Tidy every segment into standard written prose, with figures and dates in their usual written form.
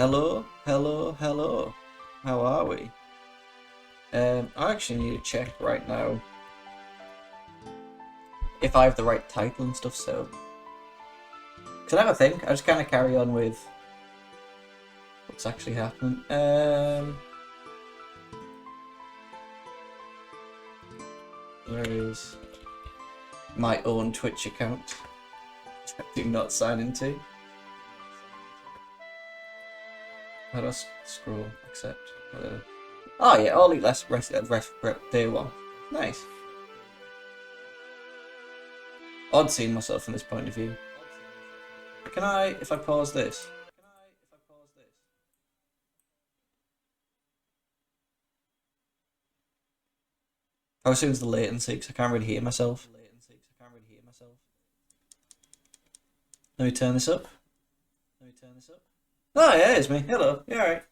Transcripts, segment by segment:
Hello, hello, hello. How are we? I actually need to check right now if I have the right title and stuff, so... Because I never think, I just kind of carry on with what's actually happening. Where is my own Twitch account? I do not sign into. How do I scroll? Accept. Oh yeah, all less rest day one. Nice. Odd seeing myself from this point of view. Can I, if I pause this? How soon's the latency? Because I can't really hear myself. Let me turn this up. Oh yeah, it's me. Hello. You alright?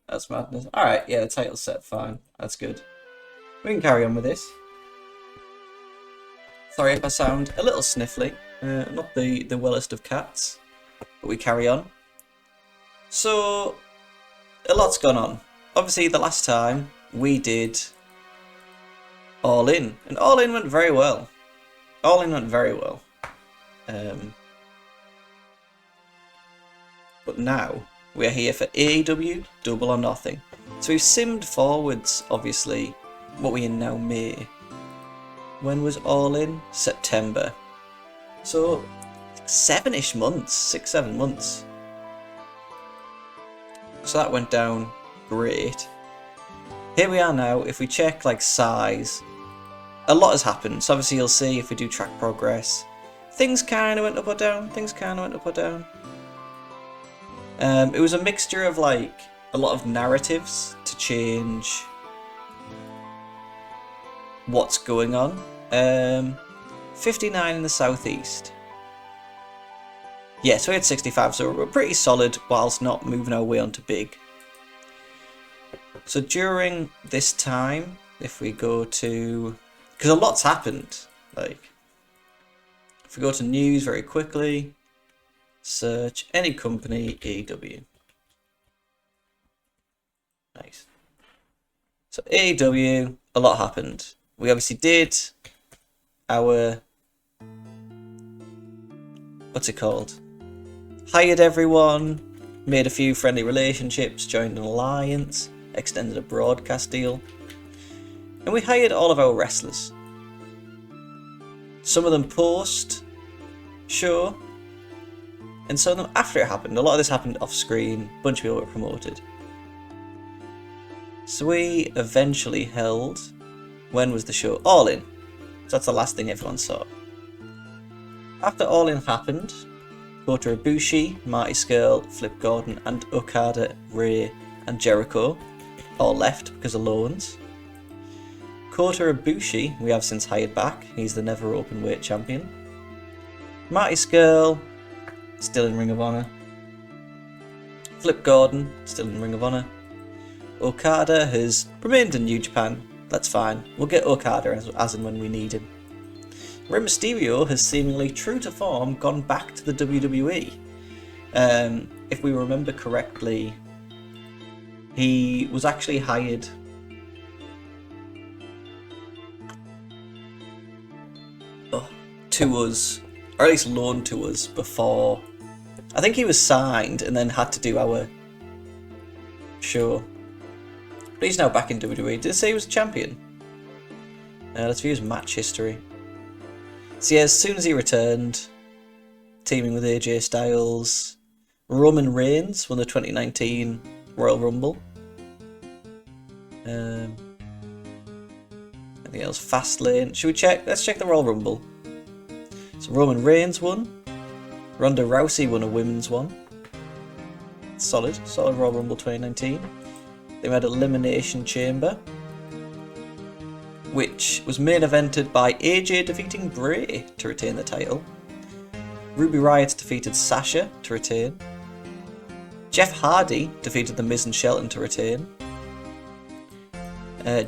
That's madness. Alright, yeah, the title's set fine. That's good. We can carry on with this. Sorry if I sound a little sniffly. Not the wellest of cats. But we carry on. So, a lot's gone on. Obviously, the last time we did All In. And All In went very well. All In went very well. But now, we're here for AEW Double or Nothing. So we've simmed forwards, obviously, what we are now May. When was All In? September. So, 7-ish months, 6-7 months. So that went down great. Here we are now. If we check like size, a lot has happened. So obviously you'll see if we do track progress, things kind of went up or down. It was a mixture of like a lot of narratives to change what's going on. 59 in the southeast. Yeah, so we had 65, so we're pretty solid whilst not moving our way onto big. So during this time, if we go to... Because a lot's happened. Like, if we go to news very quickly, search any company, AEW. Nice. So AEW, a lot happened. We obviously did our... What's it called? Hired everyone, made a few friendly relationships, joined an alliance, extended a broadcast deal, and we hired all of our wrestlers. Some of them post show, and some of them after it happened. A lot of this happened off screen, a bunch of people were promoted. So we eventually held, when was the show? All In. So that's the last thing everyone saw. After All In happened, Kota Ibushi, Marty Scurll, Flip Gordon, and Okada, Ray, and Jericho all left because of loans. Kota Ibushi we have since hired back. He's the never open weight champion. Marty Scurll, still in Ring of Honor. Flip Gordon, still in Ring of Honor. Okada has remained in New Japan. That's fine. We'll get Okada as and when we need him. Rey Mysterio has seemingly, true to form, gone back to the WWE. If we remember correctly, he was actually hired to us, or at least loaned to us before. I think he was signed and then had to do our show. But he's now back in WWE. Did it say he was a champion? Let's view his match history. So yeah, as soon as he returned, teaming with AJ Styles, Roman Reigns won the 2019 Royal Rumble. Anything else? Fastlane. Should we check? Let's check the Royal Rumble. So Roman Reigns won. Ronda Rousey won a women's one. Solid Royal Rumble 2019. They had Elimination Chamber, which was main evented by AJ defeating Bray to retain the title. Ruby Riott defeated Sasha to retain. Jeff Hardy defeated The Miz and Shelton to retain.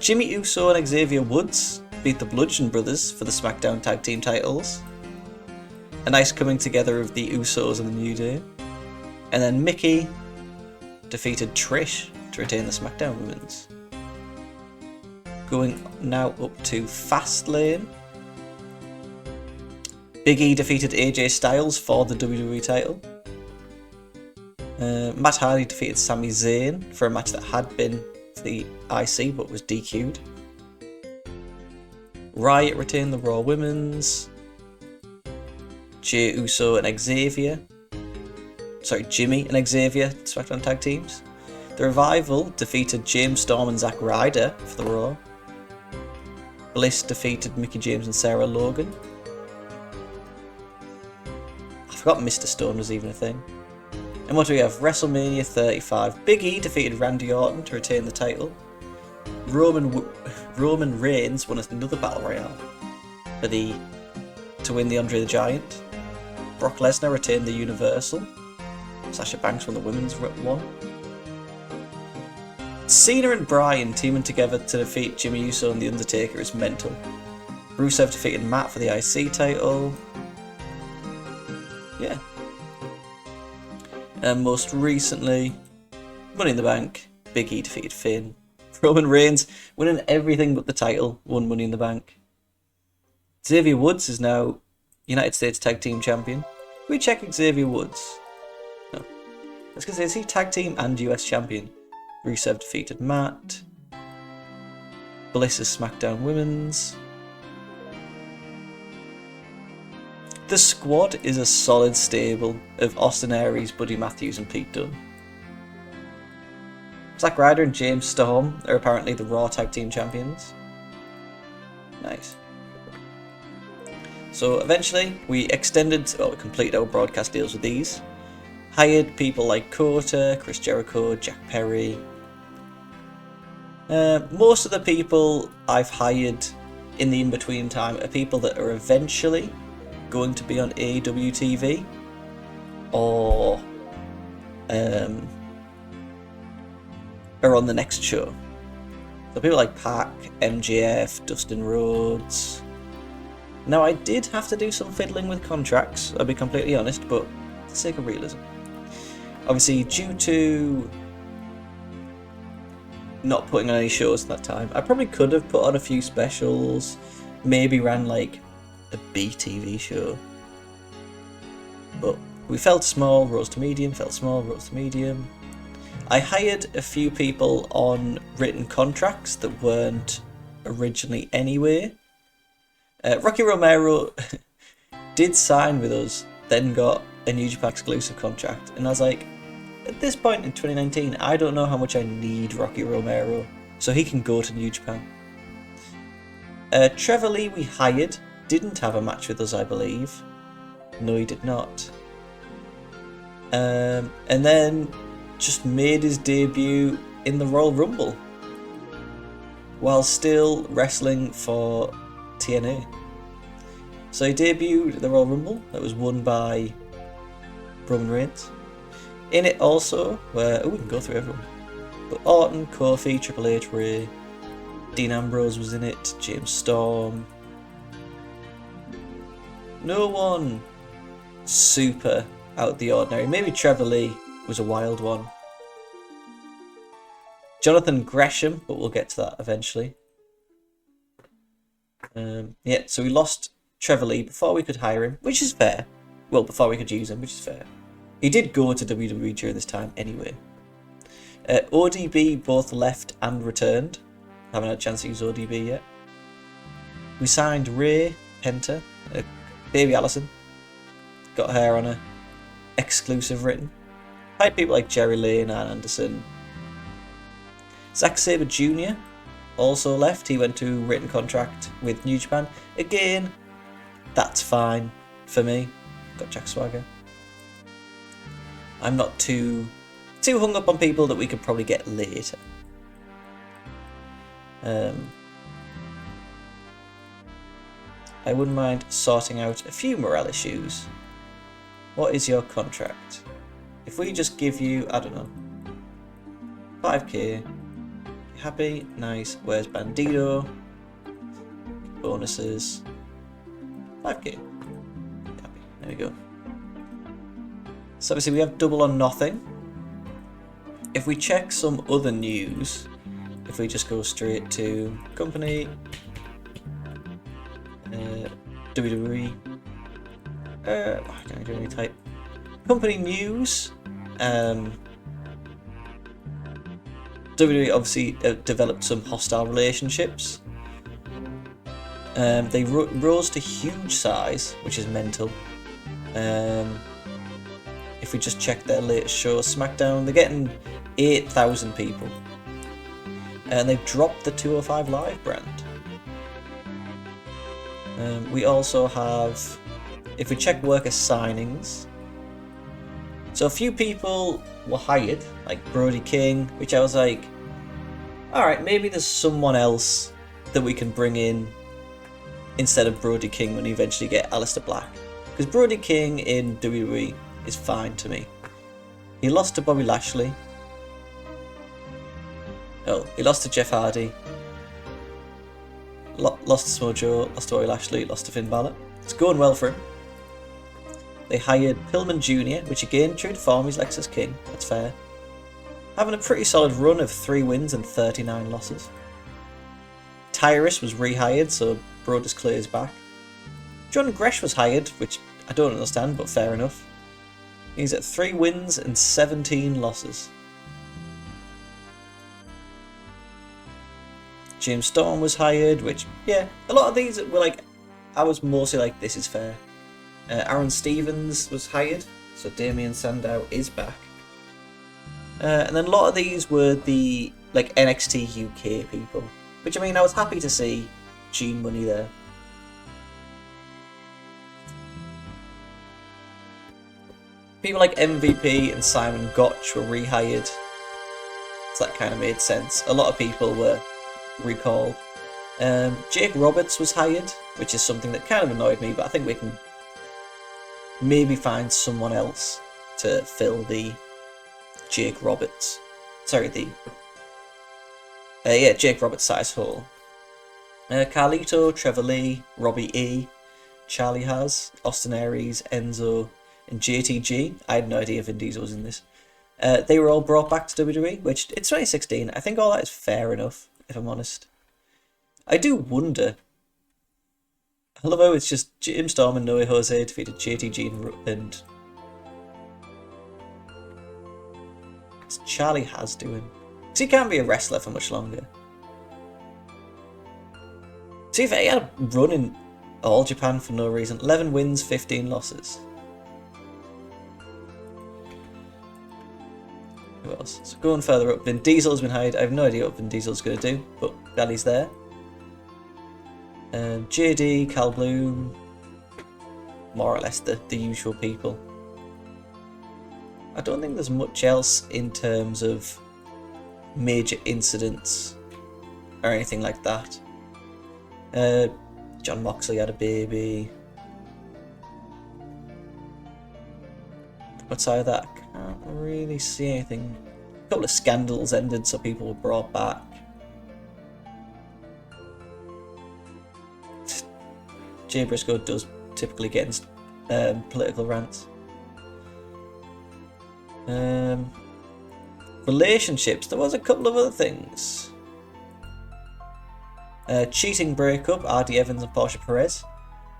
Jimmy Uso and Xavier Woods beat the Bludgeon Brothers for the SmackDown Tag Team titles. A nice coming together of the Usos and the New Day. And then Mickey defeated Trish to retain the SmackDown Women's. Going now up to Fastlane. Big E defeated AJ Styles for the WWE title. Matt Hardy defeated Sami Zayn for a match that had been for the IC but was DQ'd. Riot retained the Raw Women's. Jey Uso and Jimmy and Xavier SmackDown Tag Teams. The Revival defeated James Storm and Zack Ryder for the Raw. Bliss defeated Mickie James and Sarah Logan. I forgot Mr. Stone was even a thing. And what do we have? WrestleMania 35. Big E defeated Randy Orton to retain the title. Roman Reigns won another Battle Royale to win the Andre the Giant. Brock Lesnar retained the Universal. Sasha Banks won the Women's one. Cena and Bryan teaming together to defeat Jimmy Uso and The Undertaker is mental. Rusev defeated Matt for the IC title. Yeah. And most recently, Money in the Bank, Big E defeated Finn. Roman Reigns, winning everything but the title, won Money in the Bank. Xavier Woods is now United States Tag Team Champion. We check Xavier Woods. No. I was going to say, is he Tag Team and US Champion? Rusev defeated Matt. Bliss is SmackDown Women's. The squad is a solid stable of Austin Aries, Buddy Matthews and Pete Dunne. Zack Ryder and James Storm are apparently the Raw Tag Team Champions. Nice. So eventually we completed our broadcast deals with these. Hired people like Kota, Chris Jericho, Jack Perry. Most of the people I've hired in the in-between time are people that are eventually going to be on AEW TV or are on the next show. So people like Pac, MJF, Dustin Rhodes. Now I did have to do some fiddling with contracts, I'll be completely honest, but for the sake of realism. Obviously, due to not putting on any shows at that time, I probably could have put on a few specials, maybe ran like a BTV show. But we felt small, rose to medium, felt small, rose to medium. I hired a few people on written contracts that weren't originally anyway. Rocky Romero did sign with us, then got a New Japan exclusive contract, and I was like, at this point in 2019, I don't know how much I need Rocky Romero, so he can go to New Japan. Trevor Lee we hired, didn't have a match with us, I believe. No, he did not. And then just made his debut in the Royal Rumble while still wrestling for TNA. So he debuted at the Royal Rumble that was won by Roman Reigns. In it also, we can go through everyone. But Orton, Kofi, Triple H, Ray, Dean Ambrose was in it, James Storm. No one super out of the ordinary. Maybe Trevor Lee was a wild one. Jonathan Gresham, but we'll get to that eventually. Yeah, so we lost Trevor Lee before we could hire him, which is fair. Well, before we could use him, which is fair. He did go to WWE during this time anyway. ODB both left and returned. Haven't had a chance to use ODB yet. We signed Ray, Penta, Baby Allison. Got her on a exclusive written. Hired people like Jerry Lane, Arn Anderson. Zack Sabre Jr. also left. He went to written contract with New Japan. Again, that's fine for me. Got Jack Swagger. I'm not too hung up on people that we could probably get later. I wouldn't mind sorting out a few morale issues. What is your contract? If we just give you, I don't know, 5k, happy, nice, where's Bandito? Bonuses, 5k, happy, there we go. So obviously we have Double or Nothing. If we check some other news, if we just go straight to company, WWE, why can't I do any type? Company news, WWE obviously developed some hostile relationships. They rose to huge size, which is mental. If we just check their latest show, SmackDown, they're getting 8,000 people. And they've dropped the 205 Live brand. We also have, if we check worker signings, so a few people were hired, like Brody King, which I was like, alright, maybe there's someone else that we can bring in instead of Brody King when you eventually get Aleister Black. Because Brody King in WWE is fine to me. He lost to Bobby Lashley. Oh, he lost to Jeff Hardy. Lost to Smojo, lost to Bobby Lashley, lost to Finn Balor. It's going well for him. They hired Pillman Jr., which again, true to form, he's Lexus King. That's fair. Having a pretty solid run of 3 wins and 39 losses. Tyrus was rehired, so Brodus Clay is back. John Gresh was hired, which I don't understand, but fair enough. He's at 3 wins and 17 losses. James Storm was hired, which, yeah, a lot of these were like, I was mostly like, this is fair. Aaron Stevens was hired, so Damien Sandow is back. And then a lot of these were the like NXT UK people, which I mean, I was happy to see Gene Money there. People like MVP and Simon Gotch were rehired, so that kind of made sense. A lot of people were recalled. Jake Roberts was hired, which is something that kind of annoyed me, but I think we can maybe find someone else to fill the Jake Roberts. Sorry, Jake Roberts size hole. Carlito, Trevor Lee, Robbie E, Charlie Haas, Austin Aries, Enzo, and JTG. I had no idea Vin Diesel was in this. They were all brought back to WWE, which it's 2016. I think all that is fair enough, if I'm honest. I do wonder. I love how it's just Jim Storm and Noe Jose defeated JTG and what's Charlie Haas doing? Because he can't be a wrestler for much longer. See if he had a run in All Japan for no reason. 11 wins, 15 losses. Who else? So going further up, Vin Diesel has been hired. I have no idea what Vin Diesel's going to do, but glad he's there. JD, Cal Bloom, more or less the usual people. I don't think there's much else in terms of major incidents or anything like that. John Moxley had a baby. Outside of that, I can't really see anything. A couple of scandals ended, so people were brought back. Jay Briscoe does typically get in political rants. Relationships, there was a couple of other things. Cheating breakup, RD Evans and Portia Perez.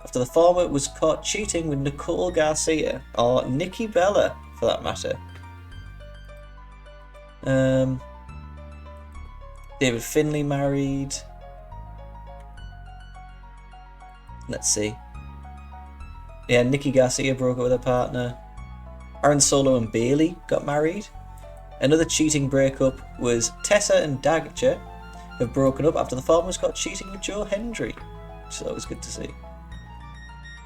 After the former was caught cheating with Nicole Garcia, or Nikki Bella for that matter. David Finlay married. Let's see. Yeah, Nikki Garcia broke up with her partner. Aaron Solo and Bailey got married. Another cheating breakup was Tessa and Dagger have broken up after the former was caught cheating with Joe Hendry, which is always good to see.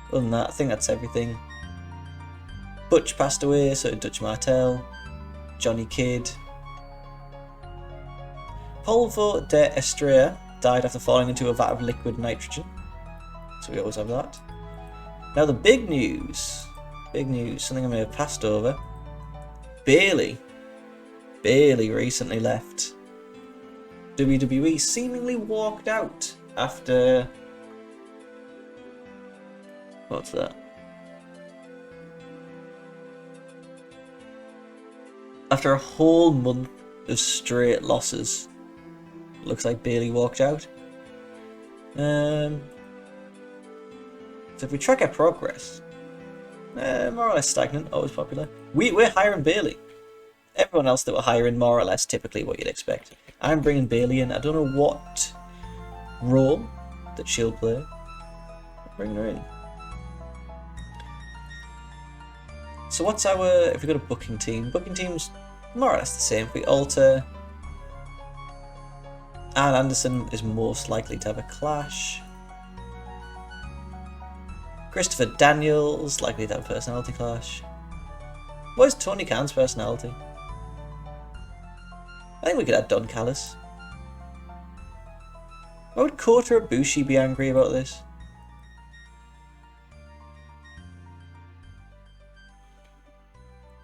Other than that, I think that's everything. Butch passed away, so did Dutch Martel, Johnny Kidd. Polvo de Estrella died after falling into a vat of liquid nitrogen. So we always have that. Now the big news, something I may have passed over. Bailey recently left WWE, seemingly walked out after, what's that? After a whole month of straight losses, looks like Bailey walked out. So if we track our progress, more or less stagnant, always popular. We're hiring Bailey. Everyone else that we're hiring, more or less, typically what you'd expect. I'm bringing Bailey in. I don't know what role that she'll play. I'm bringing her in. So what's our... If we got a booking team, booking team's more or less the same. If we alter... Ann Anderson is most likely to have a clash. Christopher Daniels, likely to have a personality clash. What is Tony Khan's personality? I think we could add Don Callis. Why would Kota Ibushi be angry about this?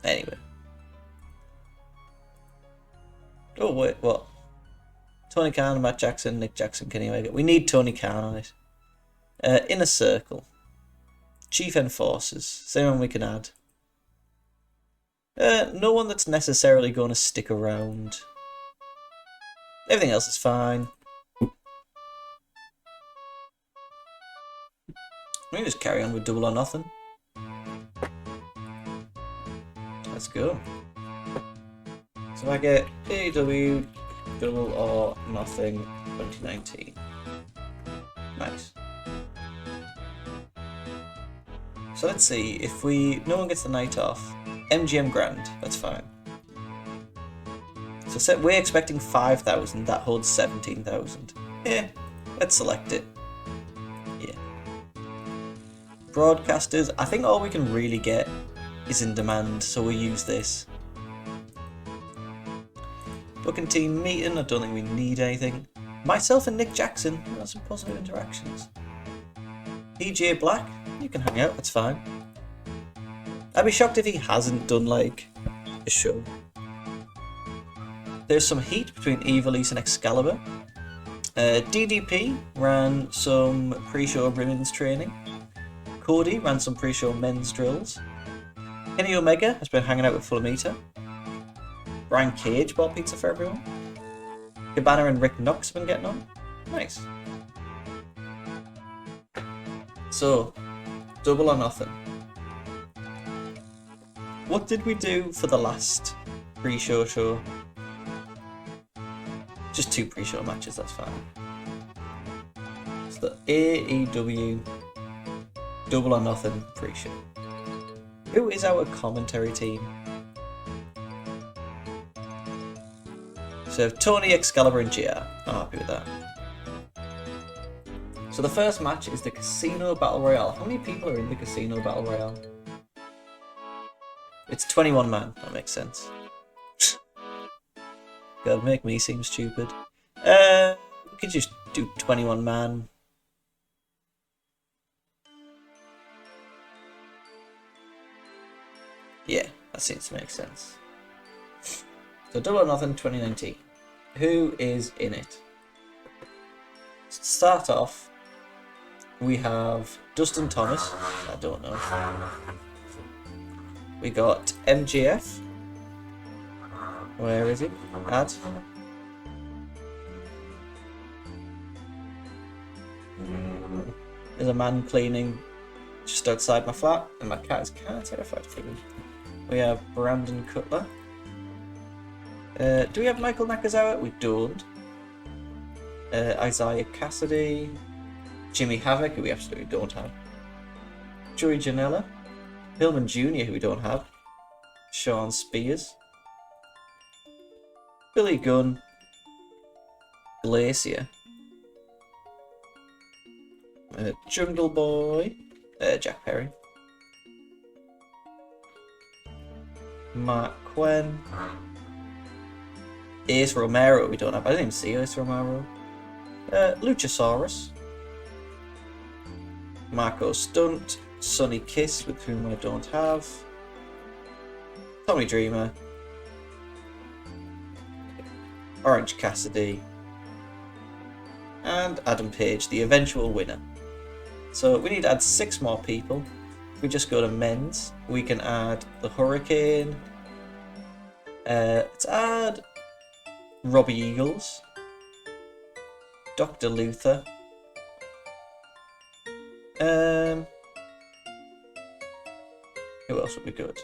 Anyway. Oh wait, what? Tony Khan, Matt Jackson, Nick Jackson, Kenny Omega. We need Tony Khan on it. Inner Circle. Chief Enforcers. Same one we can add. No one that's necessarily going to stick around. Everything else is fine. We can just carry on with Double or Nothing. Let's go. So I get AEW Double or Nothing 2019. Nice. So let's see, if no one gets the night off, MGM Grand, that's fine. So we're expecting 5,000, that holds 17,000. Yeah, let's select it. Yeah. Broadcasters, I think all we can really get is in demand, so we'll use this. Booking team meeting, I don't think we need anything. Myself and Nick Jackson, we got some positive interactions. PJ Black, you can hang out, that's fine. I'd be shocked if he hasn't done like a show. There's some heat between Evilise and Excalibur. DDP ran some pre-show women's training. Cody ran some pre-show men's drills. Kenny Omega has been hanging out with Fulamita. Brian Cage bought pizza for everyone. Cabana and Rick Knox have been getting on. Nice. So, Double or Nothing. What did we do for the last pre-show show? Just 2 pre-show matches, that's fine. It's the AEW Double or Nothing pre-show. Who is our commentary team? So Tony, Excalibur and JR. I'm happy with that. So the first match is the Casino Battle Royale. How many people are in the Casino Battle Royale? It's 21 man, that makes sense. God, make me seem stupid. We could just do 21 man. Yeah, that seems to make sense. So Double or Nothing 2019. Who is in it? To start off, we have Dustin Thomas. I don't know. We got MJF. Where is he? Add. There's a man cleaning just outside my flat, and my cat is kind of terrified of him. We have Brandon Cutler. Do we have Michael Nakazawa? We don't. Isaiah Cassidy. Jimmy Havoc, who we absolutely don't have. Joey Janela. Pillman Jr., who we don't have. Sean Spears. Billy Gunn. Glacier. Jungle Boy. Jack Perry. Mark Quinn. Ace Romero, we don't have. I didn't even see Ace Romero. Luchasaurus. Marco Stunt. Sonny Kiss, with whom I don't have. Tommy Dreamer. Orange Cassidy. And Adam Page, the eventual winner. So we need to add 6 more people. If we just go to men's, we can add the Hurricane. Let's add Robbie Eagles, Dr. Luther. Who else would be good?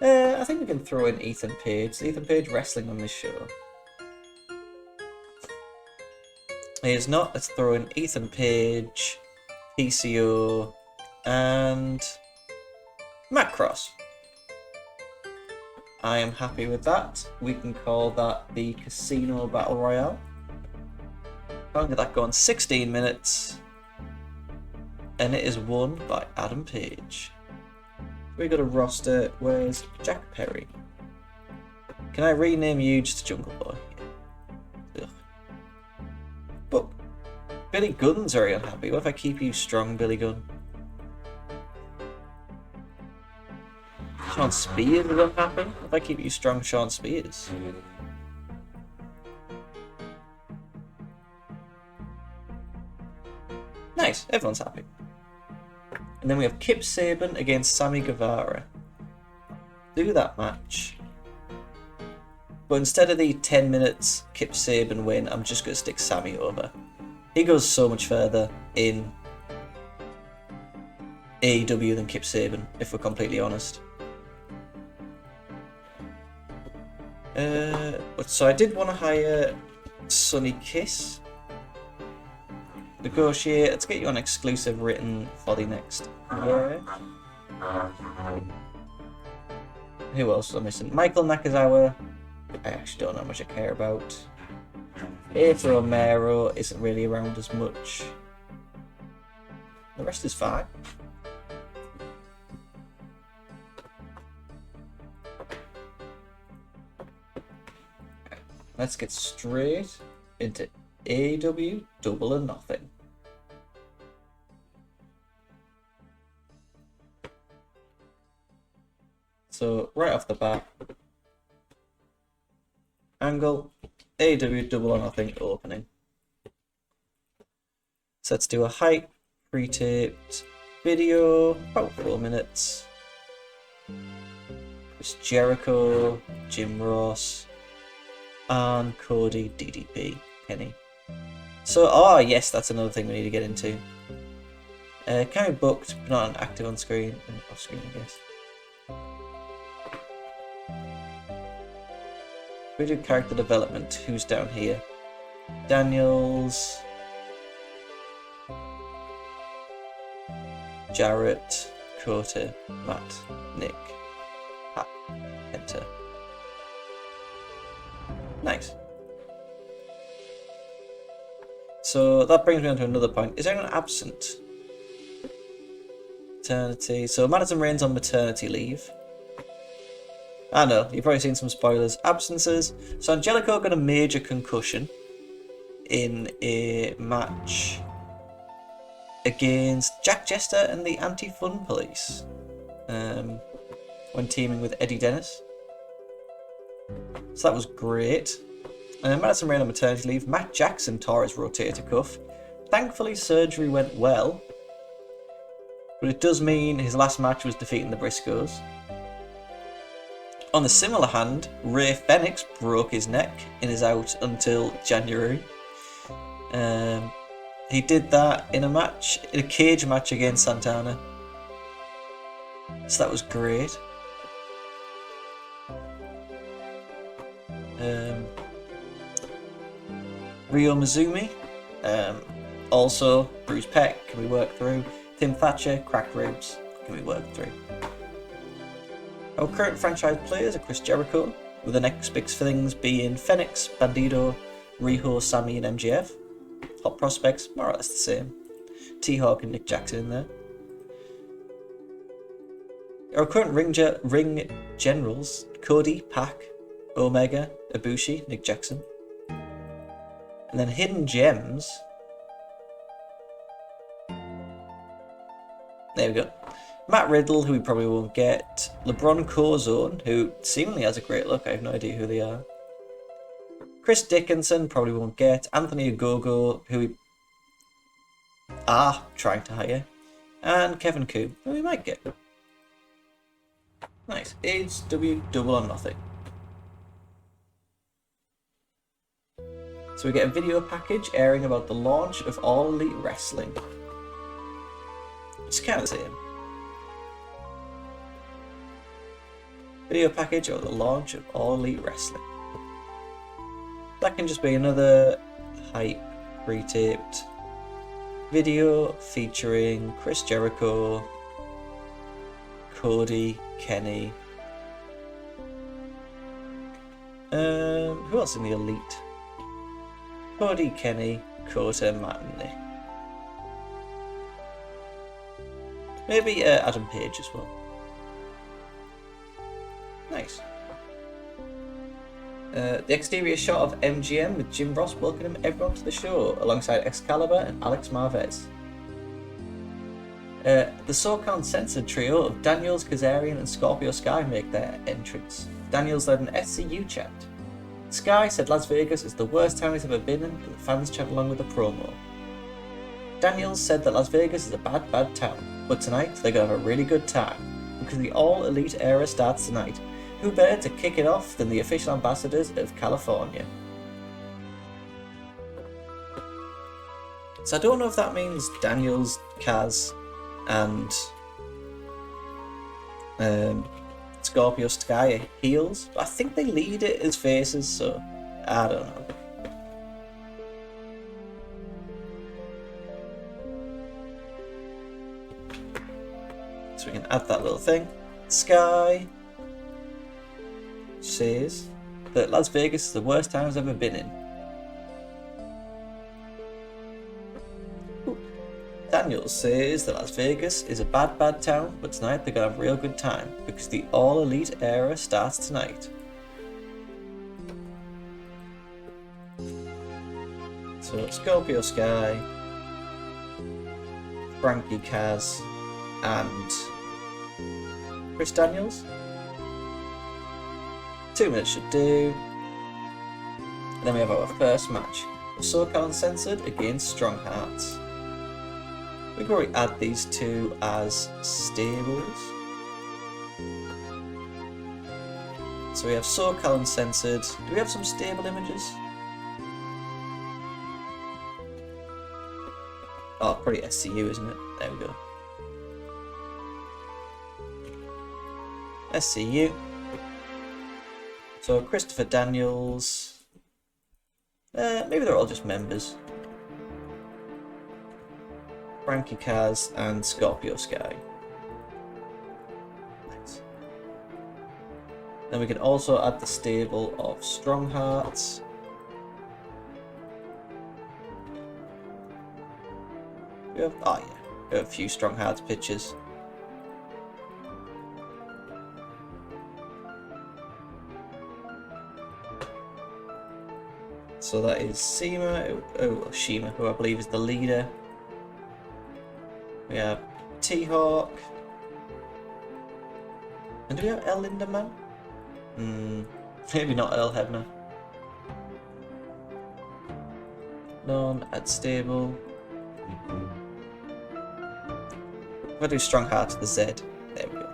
I think we can throw in Ethan Page. Is Ethan Page wrestling on this show? He is not. Let's throw in Ethan Page, PCO, and Matt Cross. I am happy with that. We can call that the Casino Battle Royale. I'll get that going. 16 minutes. And it is won by Adam Page. We got a roster. Where's Jack Perry? Can I rename you just Jungle Boy? Ugh. But Billy Gunn's very unhappy. What if I keep you strong, Billy Gunn? Sean Spears is unhappy. What if I keep you strong, Sean Spears? Nice, everyone's happy. And then we have Kip Sabian against Sammy Guevara. Do that match. But instead of the 10 minutes Kip Sabian win, I'm just going to stick Sammy over. He goes so much further in AEW than Kip Sabian, if we're completely honest. So I did want to hire Sonny Kiss. Negotiate. Let's get you an exclusive written for the next year. Who else am I missing? Michael Nakazawa. I actually don't know how much I care about. Ace Romero isn't really around as much. The rest is fine. Let's get straight into AEW Double or Nothing. So right off the bat, Angle, AEW Double or Nothing opening. So let's do a hype, pre-taped video, about 4 minutes. It's Jericho, Jim Ross, and Cody, DDP, Kenny. So, yes, that's another thing we need to get into. Kind of booked, but not active on screen, and off screen, I guess. We do character development. Who's down here? Daniels, Jarrett, Kota, Matt, Nick, Pat, enter. Nice. So that brings me on to another point. Is anyone absent? Maternity. So Madison Rain's on maternity leave. I know, you've probably seen some spoilers. Absences. So Angelico got a major concussion in a match against Jack Jester and the Anti-Fun Police when teaming with Eddie Dennis. So that was great. And then Madison Rain on maternity leave. Matt Jackson tore his rotator cuff. Thankfully, surgery went well. But it does mean his last match was defeating the Briscoes. On the similar hand, Ray Fenix broke his neck and is out until January. He did that in a cage match against Santana. So that was great. Ryo Mizumi, also Bruce Peck, can we work through. Tim Thatcher, cracked ribs, can we work through. Our current franchise players are Chris Jericho, with the next big things being Fenix, Bandido, Riho, Sammy and MJF. Hot prospects, more or less the same. T-Hawk and Nick Jackson in there. Our current ring generals, Cody, Pac, Omega, Ibushi, Nick Jackson. And then hidden gems. There we go. Matt Riddle, who we probably won't get. LeBron Corzone, who seemingly has a great look. I have no idea who they are. Chris Dickinson, probably won't get. Anthony Ogogo, who we are trying to hire. And Kevin Koo, who we might get. Nice. AEW Double or Nothing. So we get a video package airing about the launch of All Elite Wrestling. It's kind of the same. Video package about the launch of All Elite Wrestling. That can just be another hype pre-taped video featuring Chris Jericho, Cody, Kenny. Who else in the Elite? Cody, Kenny, Kota, Matt, and Nick. Maybe Adam Page as well. Nice. The exterior shot of MGM with Jim Ross welcoming everyone to the show, alongside Excalibur and Alex Marvez. The SoCal Uncensored trio of Daniels, Kazarian, and Scorpio Sky make their entrance. Daniels led an SCU chant. Sky said Las Vegas is the worst town he's ever been in, and the fans chant along with the promo. Daniels said that Las Vegas is a bad, bad town, but tonight they're going to have a really good time, because the All Elite era starts tonight. Who better to kick it off than the official ambassadors of California? So I don't know if that means Daniels, Kaz, and Scorpio Sky are heels, but I think they lead it as faces, so I don't know. So we can add that little thing. Sky says that Las Vegas is the worst town he's ever been in. Daniels says that Las Vegas is a bad, bad town, but tonight they're going to have a real good time, because the All Elite era starts tonight. So Scorpio Sky, Frankie Kaz, and Chris Daniels. 2 minutes should do. And then we have our first match. SoCal Uncensored against Strong Hearts. We can probably add these two as stables. So we have SoCal Uncensored. Do we have some stable images? Oh, probably SCU, isn't it? There we go. SCU. So Christopher Daniels. Maybe they're all just members. Frankie Kaz and Scorpio Sky. Nice. Then we can also add the stable of Strong Hearts. We have, oh yeah, we have a few Strong Hearts pictures. So that is Shima, who I believe is the leader. We have T-Hawk. And do we have El Linderman? Maybe not Earl Hebner. None at stable. If I do Strong Heart to the Z, there we go.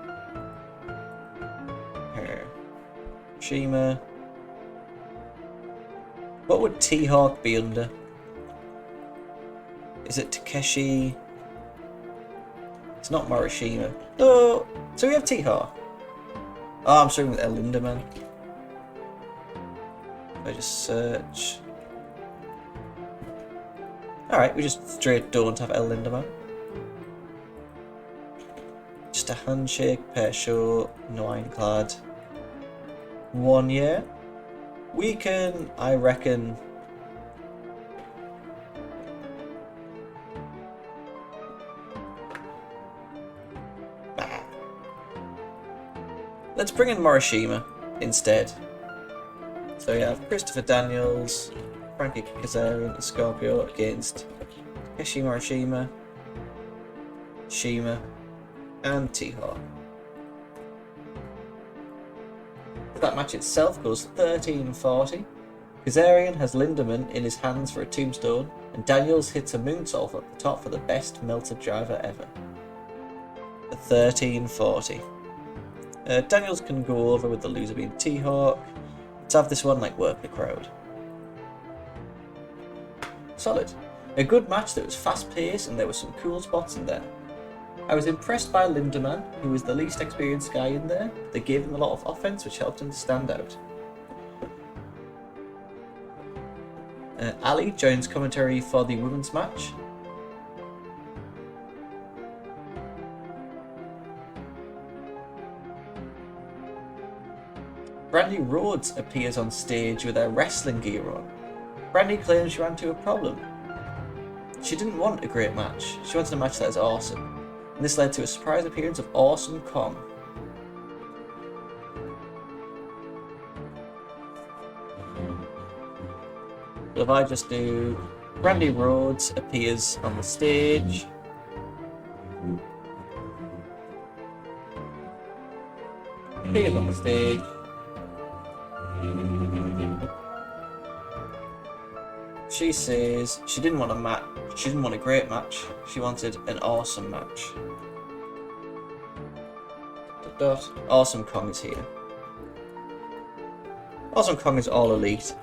Her. Shima. What would T-Hawk be under? Is it Takeshi? It's not Morishima. Oh, so we have T-Hawk. Oh, I'm struggling with El Linderman. If I just search. Alright, we just straight don't have El Linderman. Just a handshake, pair show, no ironclad. 1 year. We can, I reckon. Let's bring in Morishima instead. So we have Christopher Daniels, Frankie Kazarian, and Scorpio against Takeshi Morishima, Shima, and T-Hawk. That match itself goes 13:40. Kazarian has Linderman in his hands for a tombstone, and Daniels hits a moonsault at the top for the best melted driver ever. 13:40. Daniels can go over with the loser being T-Hawk. Let's have this one like work the crowd. Solid. A good match that was fast paced and there were some cool spots in there. I was impressed by Lindemann, who was the least experienced guy in there. They gave him a lot of offense which helped him to stand out. Ali joins commentary for the women's match. Brandy Rhodes appears on stage with her wrestling gear on. Brandy claims she ran into a problem. She didn't want a great match, she wanted a match that is awesome. And this led to a surprise appearance of Awesome Kong. So if I just do Brandy Rhodes appears on the stage. Appears on the stage. She says she didn't want a match. She didn't want a great match. She wanted an awesome match. Awesome Kong is here. Awesome Kong is all elite.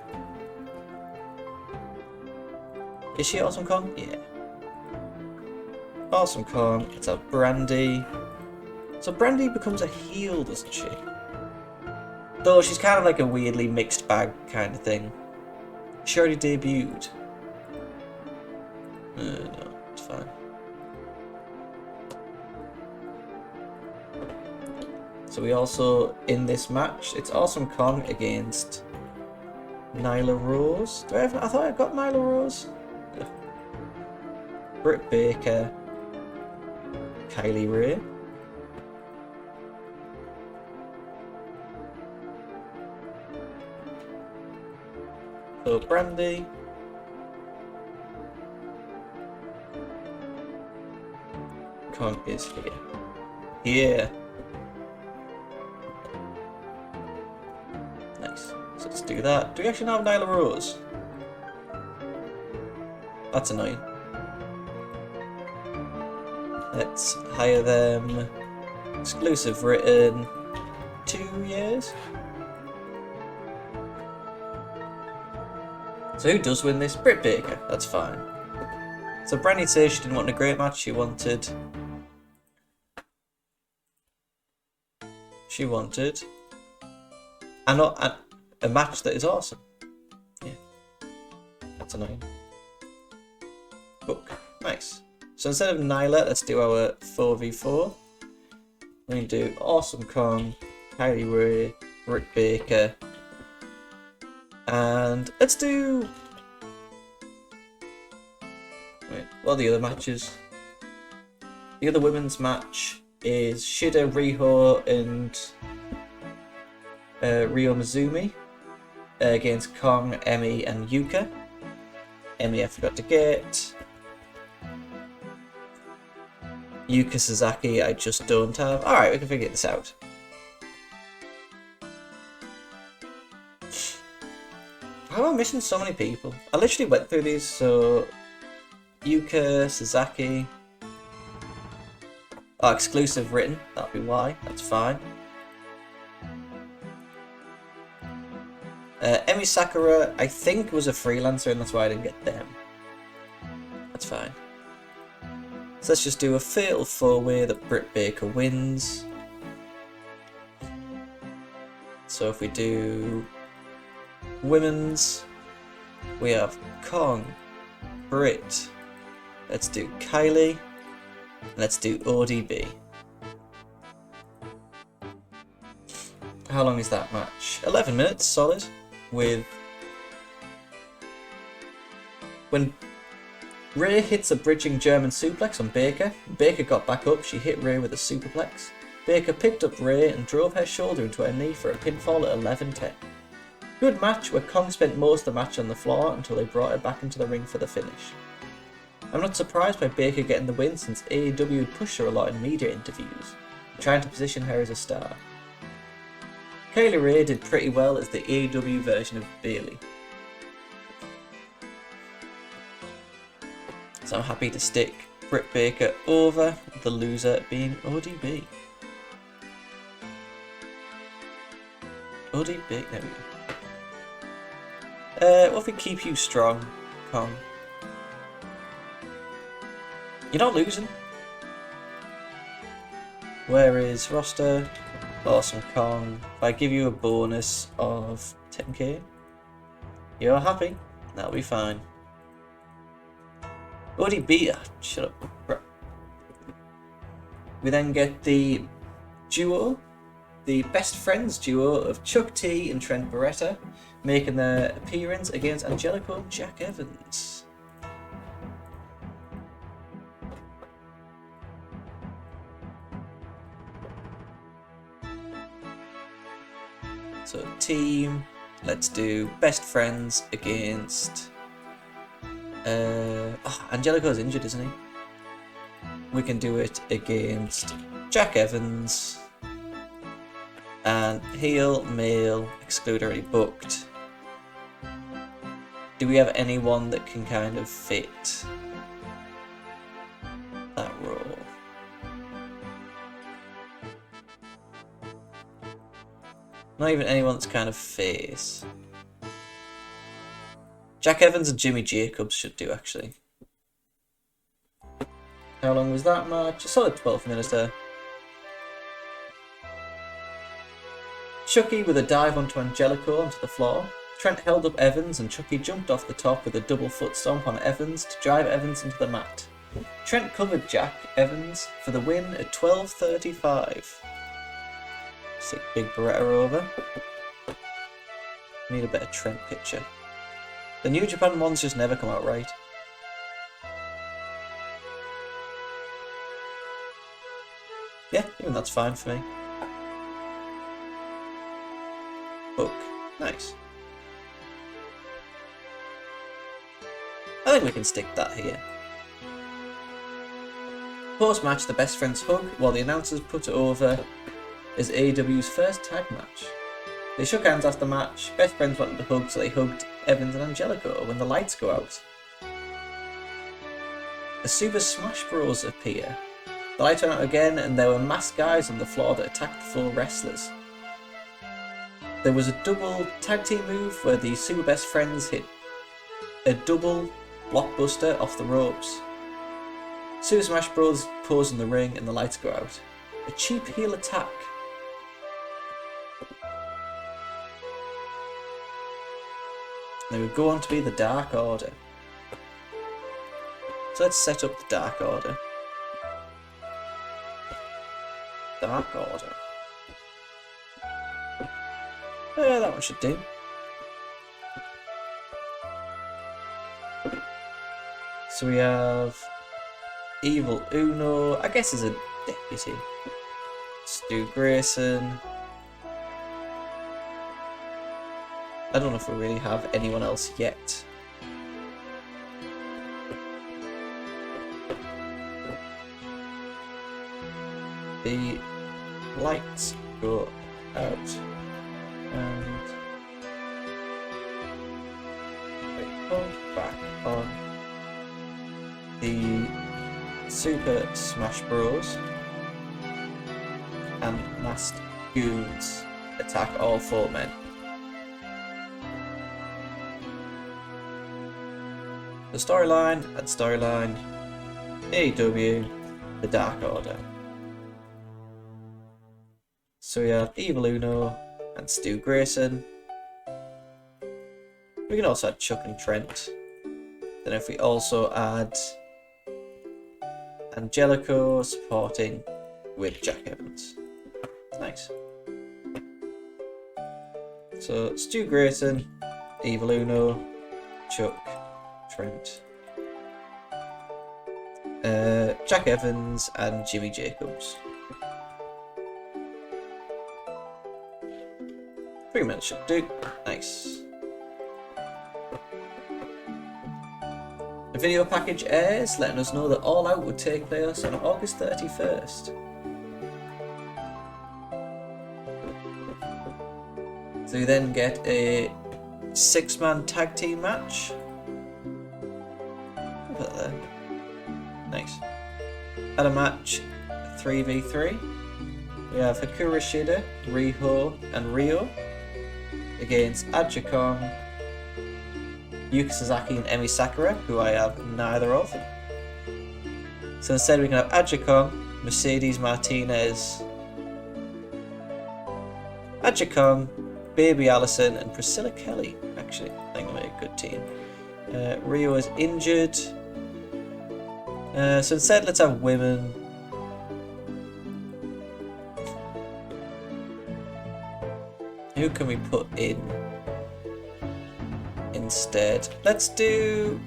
Is she Awesome Kong? Yeah. Awesome Kong. It's a Brandy. So Brandy becomes a heel, doesn't she? Though she's kind of like a weirdly mixed bag kind of thing. She already debuted. No, it's fine. So we also, in this match, it's Awesome Kong against Nyla Rose. I thought I got Nyla Rose. Ugh. Britt Baker. Kylie Ray. So Brandy. Kong is here. Here. Nice. So let's do that. Do we actually have Nyla Rose? That's annoying. Let's hire them. Exclusive written 2 years. So who does win this? Britt Baker. That's fine. So Brandy says she didn't want a great match. She wanted a match that is awesome. Yeah. That's annoying. Book. Nice. So instead of Nyla, let's do our 4v4. We're going to do Awesome Kong, Kylie Ray, Britt Baker. And let's do... Wait, what are the other matches? The other women's match is Shida, Riho, and Ryo Mizumi against Kong, Emi, and Yuka. Emi I forgot to get. Yuka Sasaki I just don't have. Alright, we can figure this out. How am I missing so many people? I literally went through these, so... Yuka, Sasaki... Oh, exclusive written, that'll be why, that's fine. Emi Sakura, I think, was a freelancer, and that's why I didn't get them. That's fine. So let's just do a fatal 4-way that Britt Baker wins. So if we do women's, we have Kong, Britt, let's do Kylie, let's do ODB. How long is that match? 11 minutes, solid. With... When Ray hits a bridging German suplex on Baker, Baker got back up, she hit Ray with a superplex. Baker picked up Ray and drove her shoulder into her knee for a pinfall at 11-10. Good match where Kong spent most of the match on the floor until they brought her back into the ring for the finish. I'm not surprised by Baker getting the win since AEW had pushed her a lot in media interviews, trying to position her as a star. Kylie Ray did pretty well as the AEW version of Bayley. So I'm happy to stick Britt Baker over, the loser being ODB. ODB, there we go. What if we keep you strong, Kong? You're not losing. Where is roster? Awesome Kong. If I give you a bonus of 10k, you're happy. That'll be fine. ODB, shut up. We then get the duo, the best friends duo of Chuck T and Trent Beretta, making their appearance against Angelico and Jack Evans. So team, let's do best friends against... Angelico's injured, isn't he? We can do it against Jack Evans and heel, male, exclude already booked. Do we have anyone that can kind of fit that role? Not even anyone that's kind of face. Jack Evans and Jimmy Jacobs should do, actually. How long was that match? A solid 12 minutes there. Chucky with a dive onto Angelico onto the floor. Trent held up Evans and Chucky jumped off the top with a double foot stomp on Evans to drive Evans into the mat. Trent covered Jack Evans for the win at 12:35. Sick big Beretta over. Need a better Trent picture. The New Japan ones just never come out right. Yeah, even that's fine for me. Book. Nice. I think we can stick that here. Post-match, the best friends hug while the announcers put it over as AEW's first tag match. They shook hands after the match. Best friends wanted to hug, so they hugged Evans and Angelico when the lights go out. The Super Smash Bros appear. The lights went out again, and there were masked guys on the floor that attacked the four wrestlers. There was a double tag team move where the Super Best Friends hit a double blockbuster off the ropes. Super Smash Bros pose in the ring, and the lights go out. A cheap heel attack. They would go on to be the Dark Order. So let's set up the Dark Order. Dark Order. That one should do. So we have Evil Uno, I guess is a deputy. Stu Grayson. I don't know if we really have anyone else yet. The lights go out and they go back on. The Super Smash Bros and Masked Goons attack all four men. The storyline and storyline, AEW, the Dark Order. So we have Evil Uno and Stu Grayson. We can also add Chuck and Trent. Then if we also add Angelico supporting with Jack Evans. Nice. So Stu Grayson, Evil Uno, Chuck, Trent, Jack Evans and Jimmy Jacobs. 3 minutes should do. Nice. The video package airs, letting us know that All Out would take place on August 31st. So you then get a 6-man tag team match. Put that there. Nice. Had a match 3v3. We have Hikura Shida, Riho, and Rio against Aja Kong, Yuka Sasaki and Emi Sakura, who I have neither of. So instead we can have Aja Kong, Mercedes Martinez, Aja Kong, Baby Allison and Priscilla Kelly. Actually, I think they'll make a good team. Rio is injured. So instead let's have women. Who can we put in instead? Let's do,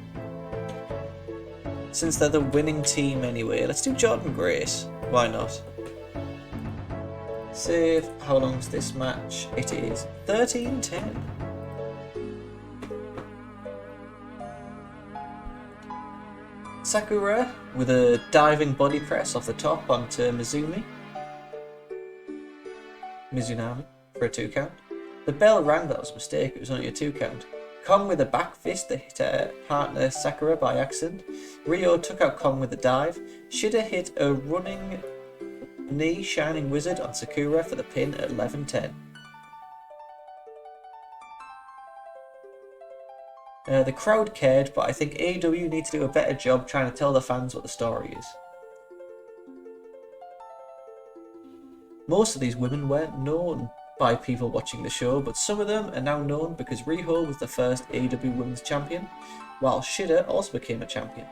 since they're the winning team anyway, let's do Jordan Grace. Why not? Save. How long's this match? It is 13:10. Sakura with a diving body press off the top onto Mizunami for a 2 count. The bell rang, but that was a mistake, it was only a 2 count. Kong with a back fist that hit her partner Sakura by accident. Rio took out Kong with a dive. Shida hit a running knee Shining Wizard on Sakura for the pin at 11:10. The crowd cared, but I think AEW need to do a better job trying to tell the fans what the story is. Most of these women weren't known by people watching the show, but some of them are now known because Riho was the first AEW Women's Champion, while Shida also became a champion.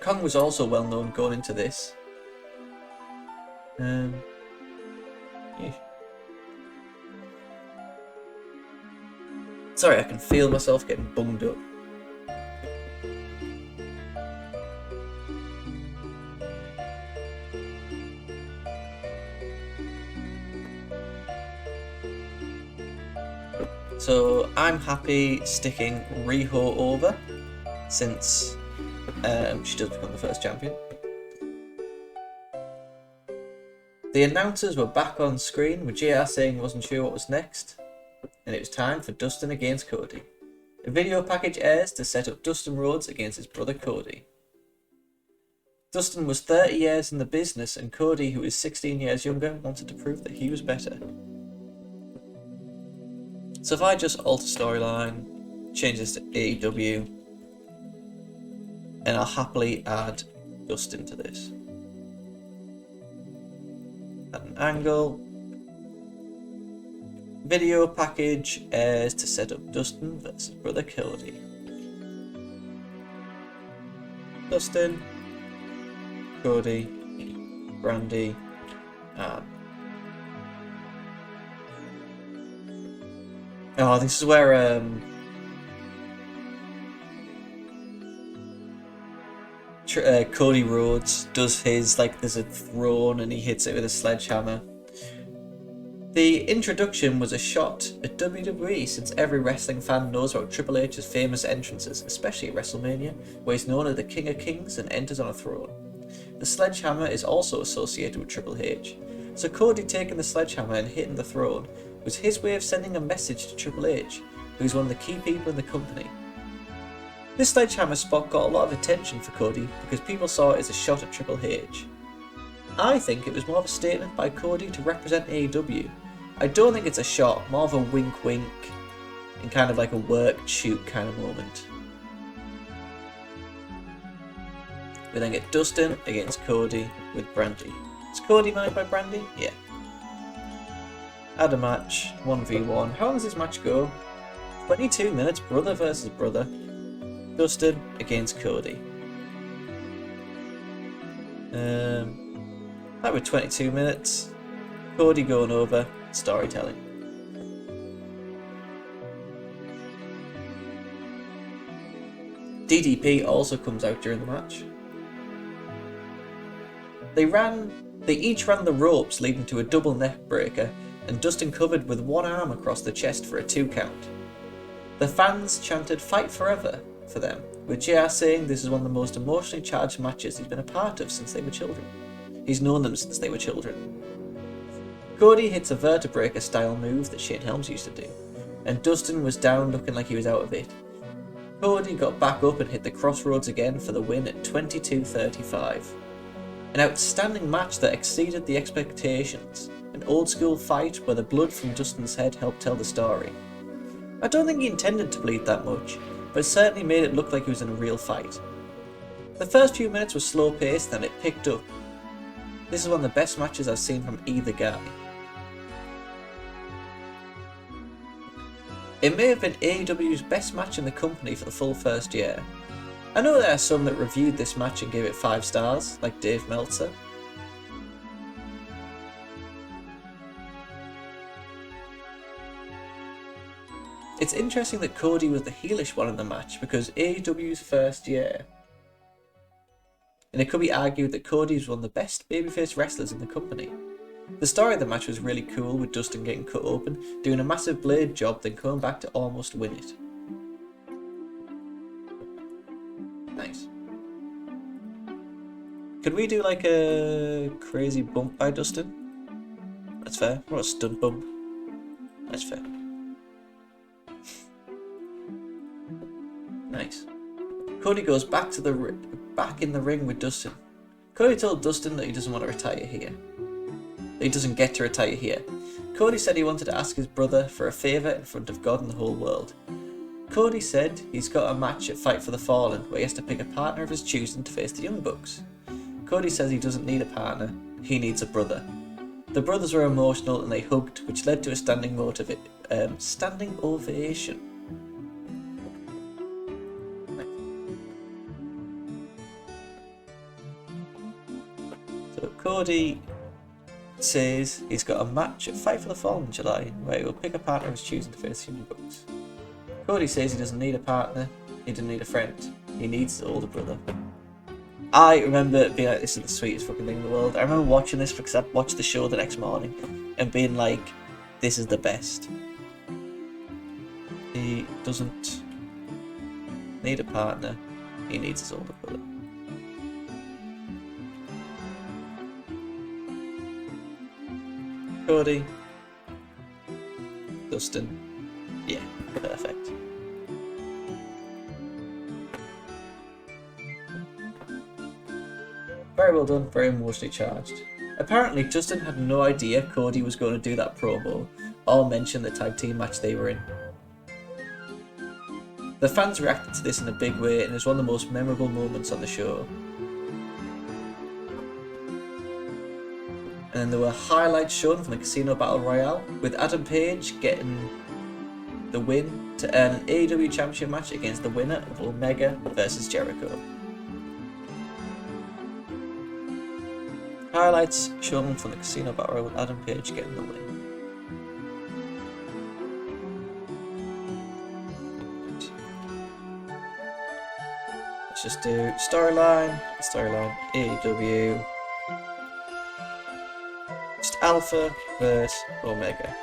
Kong was also well known going into this. Yeah. Sorry, I can feel myself getting bunged up. So I'm happy sticking Riho over, since she does become the first champion. The announcers were back on screen with JR saying he wasn't sure what was next, and it was time for Dustin against Cody. A video package airs to set up Dustin Rhodes against his brother Cody. Dustin was 30 years in the business, and Cody, who is 16 years younger, wanted to prove that he was better. So if I just alter storyline, change this to AEW, and I'll happily add Dustin to this. Add an angle. Video package airs to set up Dustin versus brother Cody. Dustin, Cody, Brandy, and... Oh, this is where Cody Rhodes does his, like, there's a throne and he hits it with a sledgehammer. The introduction was a shot at WWE, since every wrestling fan knows about Triple H's famous entrances, especially at WrestleMania, where he's known as the King of Kings and enters on a throne. The sledgehammer is also associated with Triple H, so Cody taking the sledgehammer and hitting the throne was his way of sending a message to Triple H, who's one of the key people in the company. This sledgehammer spot got a lot of attention for Cody because people saw it as a shot at Triple H. I think it was more of a statement by Cody to represent AEW. I don't think it's a shot, more of a wink wink and kind of like a work shoot kind of moment. We then get Dustin against Cody with Brandy. Is Cody managed by Brandy? Yeah. Add a match, 1v1. How long does this match go? 22 minutes, brother versus brother. Dustin against Cody. That was 22 minutes. Cody going over, storytelling. DDP also comes out during the match. They each ran the ropes leading to a double neck breaker, and Dustin covered with one arm across the chest for a 2 count. The fans chanted "Fight Forever" for them, with JR saying this is one of the most emotionally charged matches he's been a part of since they were children. He's known them since they were children. Cody hits a vertebraker style move that Shane Helms used to do, and Dustin was down looking like he was out of it. Cody got back up and hit the crossroads again for the win at 22:35. An outstanding match that exceeded the expectations. an old school fight where the blood from Dustin's head helped tell the story. I don't think he intended to bleed that much, but it certainly made it look like he was in a real fight. The first few minutes were slow paced, then it picked up. This is one of the best matches I've seen from either guy. It may have been AEW's best match in the company for the full first year. I know there are some that reviewed this match and gave it 5 stars, like Dave Meltzer. It's interesting that Cody was the heelish one in the match because AEW's first year. And it could be argued that Cody was one of the best babyface wrestlers in the company. The story of the match was really cool, with Dustin getting cut open, doing a massive blade job, then coming back to almost win it. Nice. Could we do like a crazy bump by Dustin? That's fair. Or a stunt bump. That's fair. Nice. Cody goes back in the ring with Dustin. Cody told Dustin that he doesn't want to retire here. He doesn't get to retire here. Cody said he wanted to ask his brother for a favour in front of God and the whole world. Cody said he's got a match at Fight for the Fallen where he has to pick a partner of his choosing to face the Young Bucks. Cody says he doesn't need a partner, he needs a brother. The brothers were emotional and they hugged, which led to a standing ovation. So Cody says he's got a match at Fight for the Fallen in July where he will pick a partner of his choosing to face the Young Bucks. Cody says he doesn't need a partner, he doesn't need a friend, he needs the older brother. I remember being like, this is the sweetest fucking thing in the world. I remember watching this because I watched the show the next morning and being like, this is the best. He doesn't need a partner, he needs his older brother. Cody, Dustin, yeah, perfect. Very well done, very emotionally charged. Apparently, Dustin had no idea Cody was going to do that promo or mention the tag team match they were in. The fans reacted to this in a big way and is one of the most memorable moments on the show. And then there were highlights shown from the Casino Battle Royale, with Adam Page getting the win to earn an AEW Championship match against the winner of Omega vs Jericho. Highlights shown from the Casino Battle Royale with Adam Page getting the win. Let's just do storyline, AEW. Alpha vs Omega.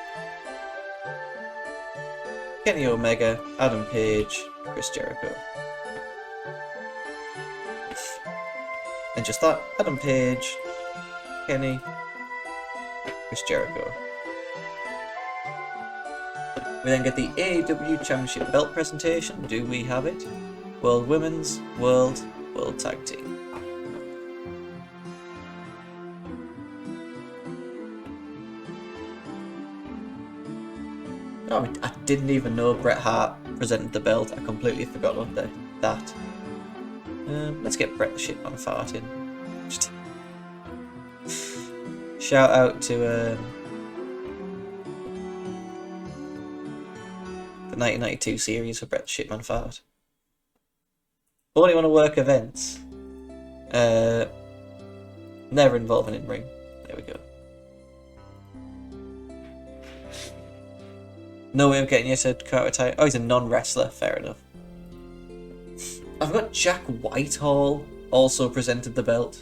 Kenny Omega, Adam Page, Chris Jericho. And just that, Adam Page, Kenny, Chris Jericho. We then get the AEW Championship belt presentation. Do we have it? World Women's, World Tag Team. Oh, I didn't even know Bret Hart presented the belt. I completely forgot about that. Let's get Bret the Shitman Fart in. Just shout out to the 1992 series for Bret the Shitman Fart. Only want to work events. Never involving in ring. There we go. No way of getting you to counter-attack. Oh, he's a non-wrestler. Fair enough. I've got Jack Whitehall also presented the belt.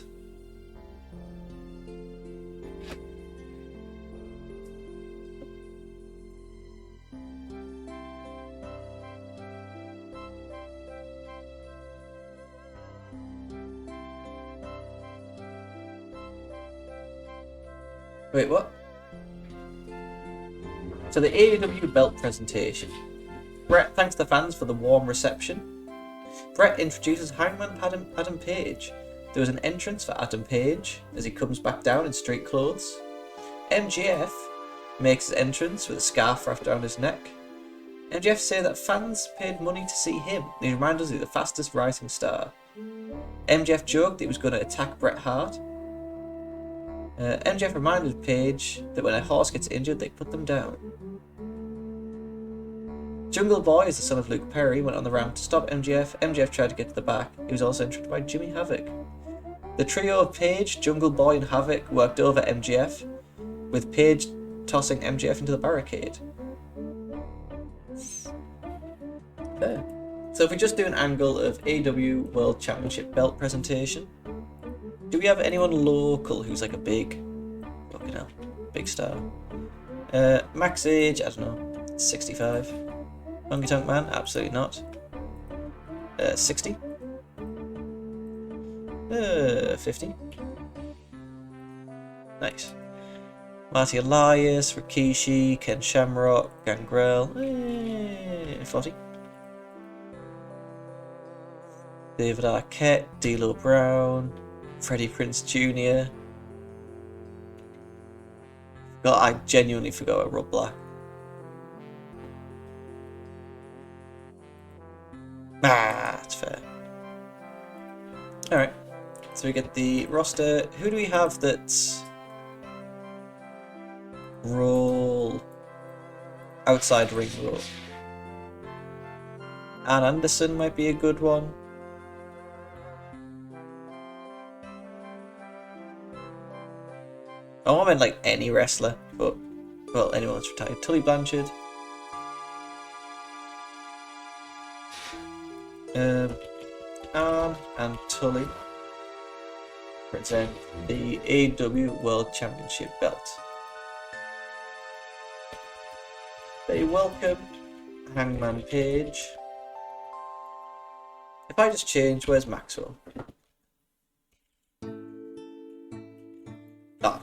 Wait, what? So the AEW belt presentation. Bret thanks the fans for the warm reception. Bret introduces Hangman Adam Page. There was an entrance for Adam Page as he comes back down in street clothes. MJF makes his entrance with a scarf wrapped around his neck. MJF say that fans paid money to see him. He reminded us he's the fastest rising star. MJF joked that he was going to attack Bret Hart. MJF reminded Page that when a horse gets injured, they put them down. Jungle Boy, as the son of Luke Perry, went on the ramp to stop MJF. MJF tried to get to the back. He was also interrupted by Jimmy Havoc. The trio of Page, Jungle Boy, and Havoc worked over MJF, with Page tossing MJF into the barricade. Okay. So if we just do an angle of AEW World Championship belt presentation, do we have anyone local who's like a big, big star? Max age, I don't know, 65. Honky Tonk Man, absolutely not. 60. 50. Nice. Marty Elias, Rikishi, Ken Shamrock, Gangrel, 40. David Arquette, D'Lo Brown, Freddie Prinze Jr. I genuinely forgot about Rob Black. That's fair. Alright, so we get the roster. Who do we have that's roll outside ring roll? Ann Anderson might be a good one. I meant like any wrestler, but well, anyone that's retired. Tully Blanchard. Ann and Tully present the AEW World Championship belt. They welcome Hangman Page. If I just change, where's Maxwell?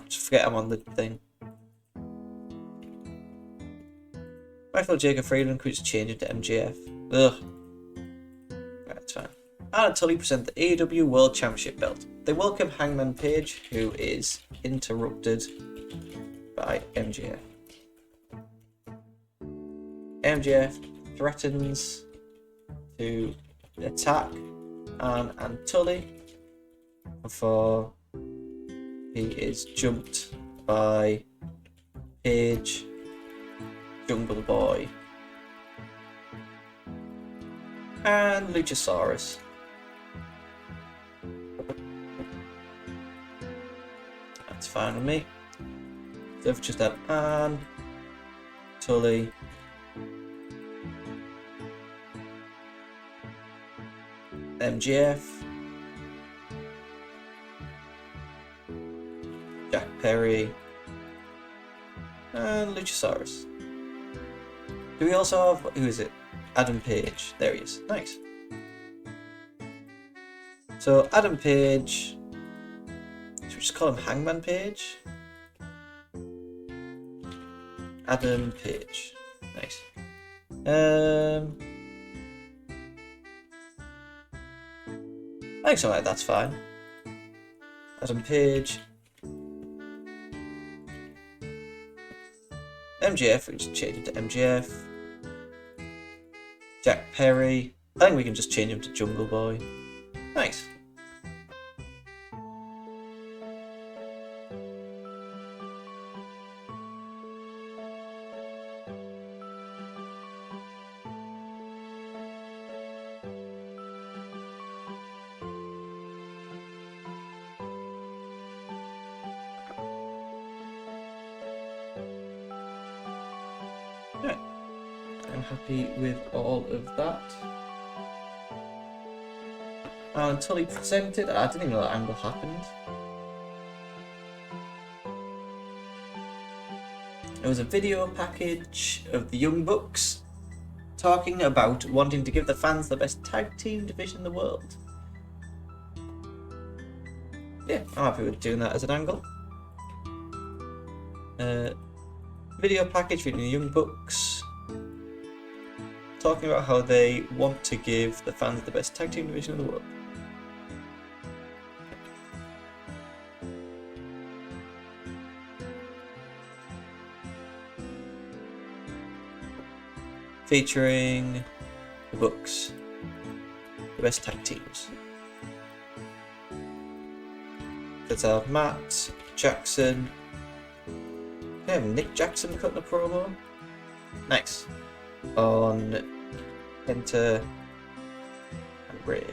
Just forget I'm on the thing. I thought Jacob Friedman could just change it to MJF. Ugh. Right, that's fine. Ann and Tully present the AEW World Championship belt. They welcome Hangman Page, who is interrupted by MJF. MJF threatens to attack Ann and Tully before he is jumped by Page, Jungle Boy, and Luchasaurus. That's fine with me. So if just had Ann, Tully, MJF, Jack Perry, and Luchasaurus. Do we also have, who is it? Adam Page. There he is. Nice. So Adam Page, should we just call him Hangman Page? Adam Page. Nice. I think something like that's fine. Adam Page. MJF, we just change him to MJF. Jack Perry. I think we can just change him to Jungle Boy. Nice. Right. I'm happy with all of that. Until he presented, I didn't even know that angle happened. It was a video package of the Young Bucks talking about wanting to give the fans the best tag team division in the world. Yeah, I'm happy with doing that as an angle. Video package featuring the Young Bucks talking about how they want to give the fans the best tag team division in the world. featuring the books, the best tag teams. Let's have Matt Jackson. We have Nick Jackson cutting a promo. Nice. On Enter and Ray.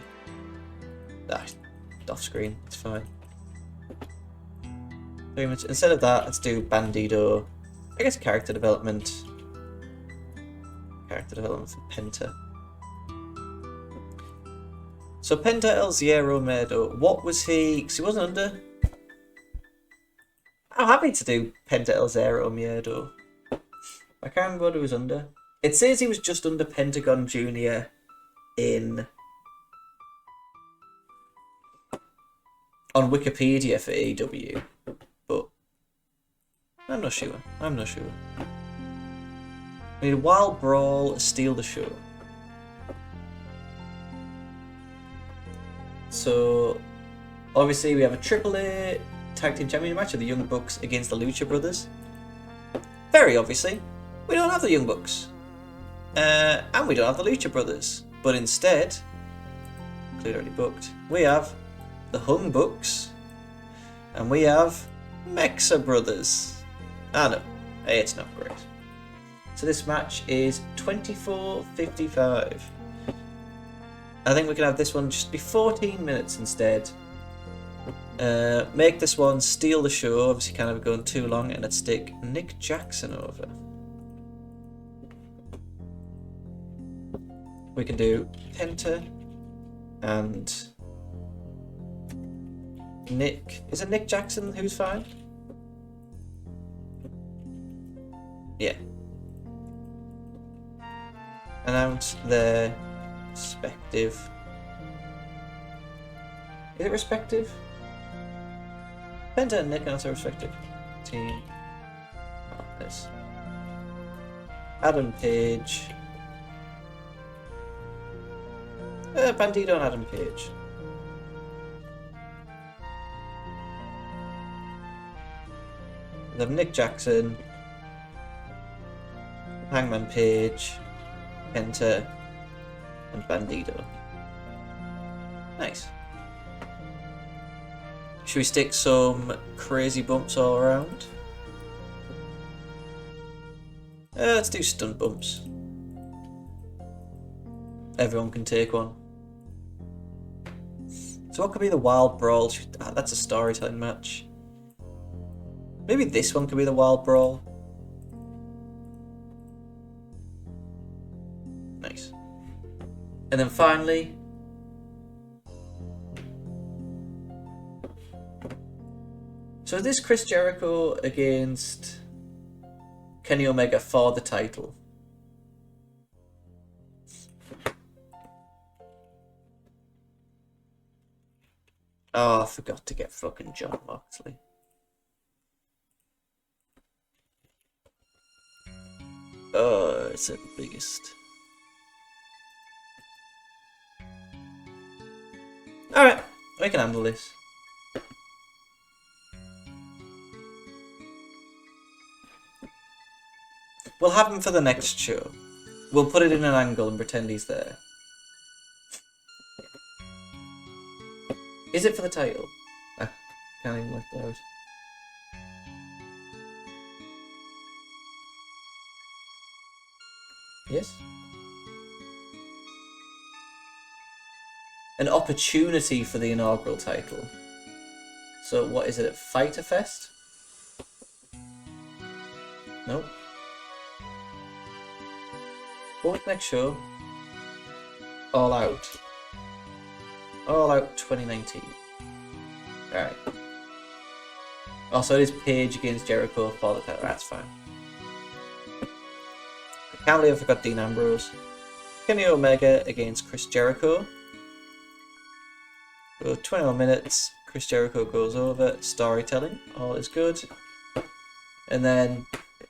That's off screen, it's fine. Pretty much, instead of that, let's do Bandito. I guess character development. Character development for Penta. So Penta El Zero Miedo, what was he? Because he wasn't under. I'm happy to do Penta El Zero Miedo. I can't remember what he was under. It says he was just under Pentagon Jr. in... on Wikipedia for AEW, but I'm not sure. We need Wild Brawl, steal the show. So, obviously we have a AAA Tag Team Champion match of the Young Bucks against the Lucha Brothers. Very obviously, we don't have the Young Bucks. And we don't have the Lucha Brothers. But instead, clearly already booked, we have the Hung Bucks, and we have Mexa Brothers. Ah no, it's not great. So this match is 24:55. I think we can have this one just be 14 minutes instead. Make this one steal the show, obviously kind of going too long, and let's stick Nick Jackson over. We can do Penta and Nick. Is it Nick Jackson who's fine? Yeah. Announce their respective. Is it respective? Penta and Nick announce their respective team partners. Adam Page. Bandito and Adam Page. We have Nick Jackson, Hangman Page, Penta, and Bandito. Nice. Should we stick some crazy bumps all around? Let's do stunt bumps. Everyone can take one. So what could be the Wild Brawl? That's a storytelling match. Maybe this one could be the Wild Brawl. Nice. And then finally, so is this Chris Jericho against Kenny Omega for the title? Oh, I forgot to get fucking John Moxley. Oh, it's the biggest. Alright, we can handle this. We'll have him for the next show. We'll put it in an angle and pretend he's there. Is it for the title? I can't even work that out. Yes? An opportunity for the inaugural title. So what is it at Fighter Fest? Nope. What was the next show? All Out. All Out 2019. Alright. Also, it is Page against Jericho for the title. That's fine. I can't believe I forgot Dean Ambrose. Kenny Omega against Chris Jericho. So 21 minutes. Chris Jericho goes over. Storytelling. All is good. And then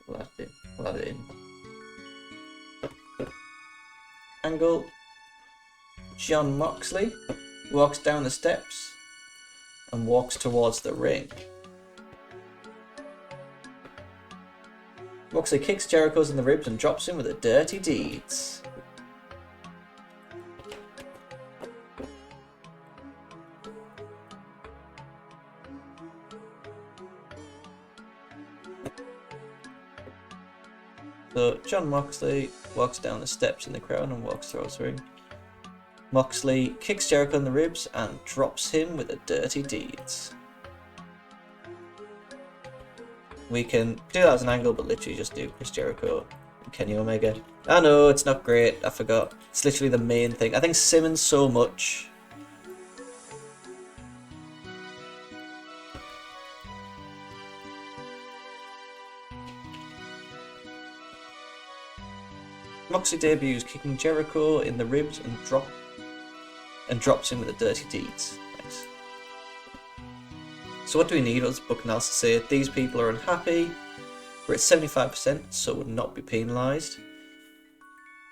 we'll add it in. Angle. John Moxley walks down the steps and walks towards the ring. Moxley kicks Jericho's in the ribs and drops him with the dirty deeds. So John Moxley walks down the steps in the crowd and walks towards the ring. Moxley kicks Jericho in the ribs and drops him with the dirty deeds. We can do that as an angle, but literally just do Chris Jericho and Kenny Omega. I know, it's not great, I forgot. It's literally the main thing. I think Simmons so much. Moxley debuts kicking Jericho in the ribs and drops him with the dirty deeds. Nice. So what do we need? What does Book Analysis say? These people are unhappy. We're at 75%, so would not be penalised.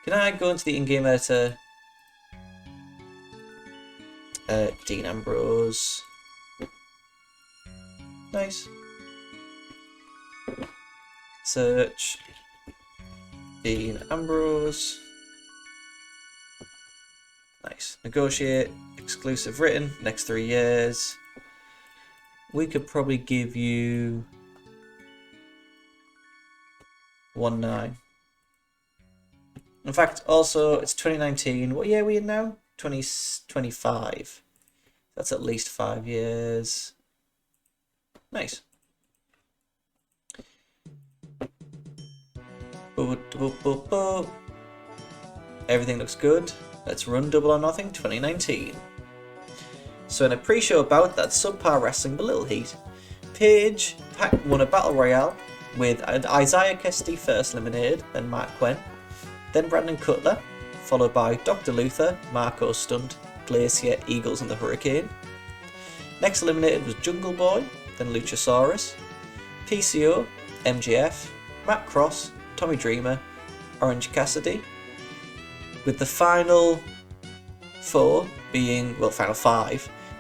Can I go into the in-game editor? Dean Ambrose. Nice. Search. Dean Ambrose. Nice. Negotiate. Exclusive written. Next 3 years. We could probably give you 1.9. In fact, also, it's 2019. What year are we in now? 2025. That's at least 5 years. Nice. Everything looks good. Let's run Double or Nothing 2019. So in a pre-show bout that's subpar wrestling but little heat, Paige won a battle royale with Isaiah Cassidy first eliminated, then Mark Quinn, then Brandon Cutler, followed by Dr. Luther, Marco Stunt, Glacier, Eagles and the Hurricane. Next eliminated was Jungle Boy, then Luchasaurus, PCO, MJF, Matt Cross, Tommy Dreamer, Orange Cassidy, with the final five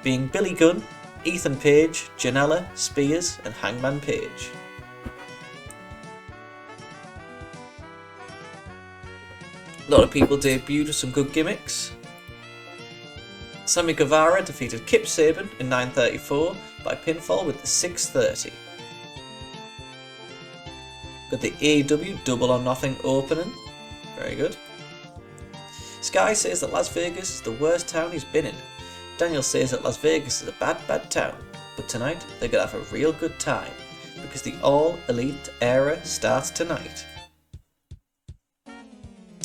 being Billy Gunn, Ethan Page, Janela, Spears, and Hangman Page. A lot of people debuted with some good gimmicks. Sammy Guevara defeated Kip Sabian in 9:34 by pinfall with the 6:30. Got the AEW Double or Nothing opening. Very good. Sky says that Las Vegas is the worst town he's been in. Daniel says that Las Vegas is a bad, bad town. But tonight, they're going to have a real good time. Because the All Elite era starts tonight.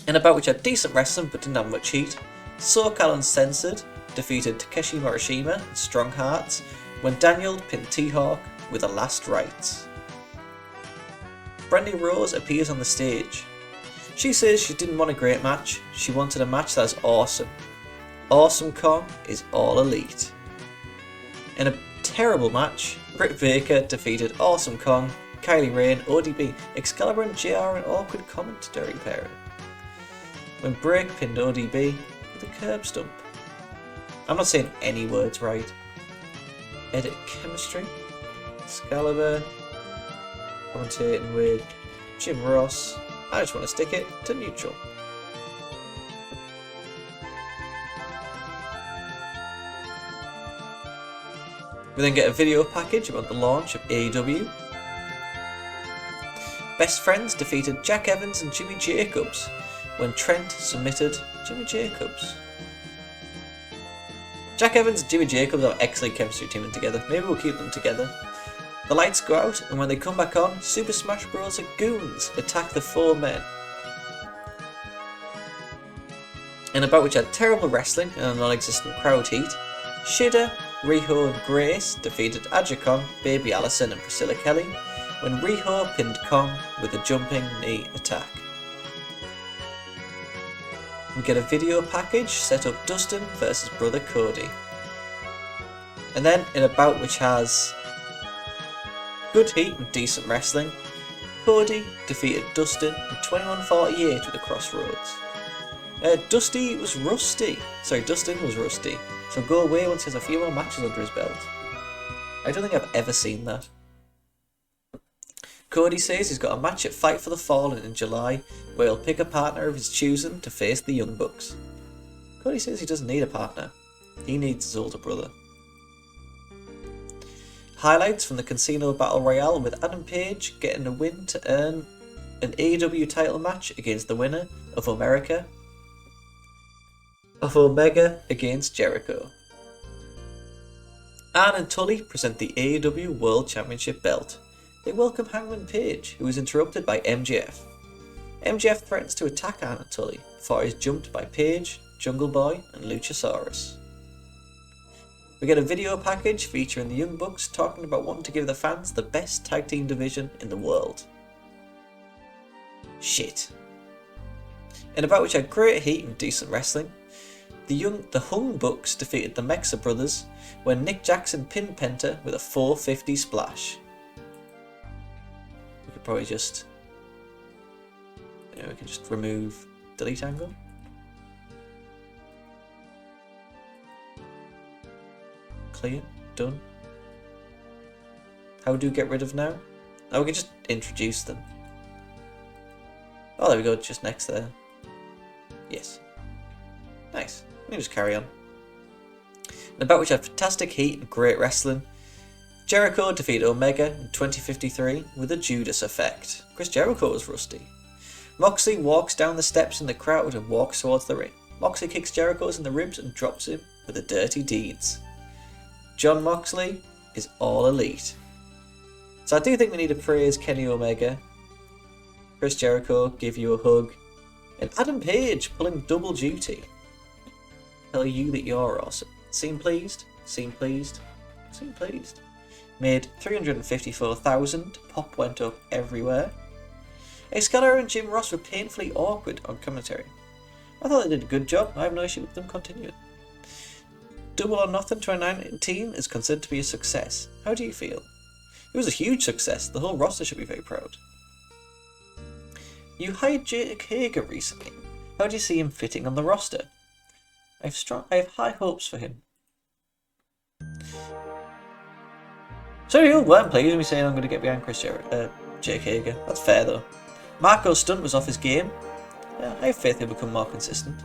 In a bout which had decent wrestling but didn't have much heat, SoCal Uncensored defeated Takeshi Morishima and Strong Hearts when Daniel pinned T-Hawk with the last rites. Brandy Rose appears on the stage. She says she didn't want a great match, she wanted a match that's awesome. Awesome Kong is all elite. In a terrible match, Britt Baker defeated Awesome Kong, Kylie Rae, ODB, Excalibur and JR an awkward commentary pairing. When Break pinned ODB with a curb stomp. I'm not saying any words right. Edit chemistry. Excalibur commentating with Jim Ross. I just want to stick it to neutral. We then get a video package about the launch of AEW. Best Friends defeated Jack Evans and Jimmy Jacobs when Trent submitted Jimmy Jacobs. Jack Evans and Jimmy Jacobs are excellent chemistry teaming together. Maybe we'll keep them together. The lights go out, and when they come back on, Super Smash Bros. Goons attack the 4 men. In a bout which had terrible wrestling and a non-existent crowd heat, Shida, Riho and Grace defeated Aja Kong, Baby Allison and Priscilla Kelly when Riho pinned Kong with a jumping knee attack. We get a video package set up Dustin versus brother Cody. And then in a bout which has good heat and decent wrestling, Cody defeated Dustin in 21:48 with a Crossroads. Dustin was rusty, so go away once he has a few more matches under his belt. I don't think I've ever seen that. Cody says he's got a match at Fight for the Fallen in July where he'll pick a partner of his choosing to face the Young Bucks. Cody says he doesn't need a partner. He needs his older brother. Highlights from the Casino Battle Royale with Adam Page getting a win to earn an AEW title match against the winner of Omega against Jericho. Arn and Tully present the AEW World Championship belt. They welcome Hangman Page, who is interrupted by MJF. MJF threatens to attack Arn and Tully before he is jumped by Page, Jungle Boy, and Luchasaurus. We get a video package featuring the Young Bucks talking about wanting to give the fans the best tag team division in the world. Shit. In a bout which had great heat and decent wrestling, the Hung Bucks defeated the Mexa Brothers when Nick Jackson pinned Penta with a 450 splash. We could probably just... we can just remove delete angle. Clear. Done. How do we get rid of now? Oh, we can just introduce them. Oh, there we go, just next there. Yes. Nice. We can just carry on. The bout which had fantastic heat and great wrestling. Jericho defeated Omega in 2053 with a Judas effect. Chris Jericho was rusty. Moxley walks down the steps in the crowd and walks towards the ring. Moxley kicks Jericho in the ribs and drops him with the dirty deeds. John Moxley is all elite. So I do think we need to praise Kenny Omega. Chris Jericho, give you a hug. And Adam Page pulling double duty. Tell you that you're awesome. Seem pleased? Seem pleased? Seem pleased. Made 354,000. Pop went up everywhere. Excalibur and Jim Ross were painfully awkward on commentary. I thought they did a good job. I have no issue with them continuing. Double or Nothing 2019 is considered to be a success. How do you feel? It was a huge success. The whole roster should be very proud. You hired Jake Hager recently. How do you see him fitting on the roster? I have high hopes for him. So you weren't pleased with me saying I'm going to get behind Jake Hager. That's fair though. Marco's stunt was off his game. Yeah, I have faith he'll become more consistent.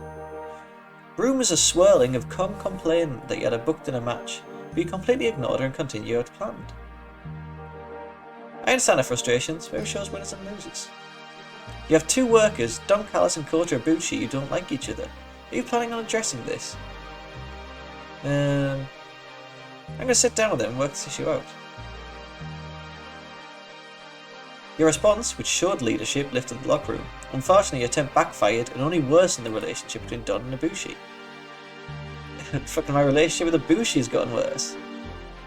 Rumours are swirling of Kong complaining that he had her booked in a match, but he completely ignored her and continued as planned. I understand her frustrations, but it shows winners and losers. You have two workers, Don Callis and Kota Ibushi, who don't like each other. Are you planning on addressing this? I'm going to sit down with them and work this issue out. Your response, which showed leadership, lifted the locker room. Unfortunately, your attempt backfired and only worsened the relationship between Don and Ibushi. Fucking my relationship with Ibushi has gotten worse.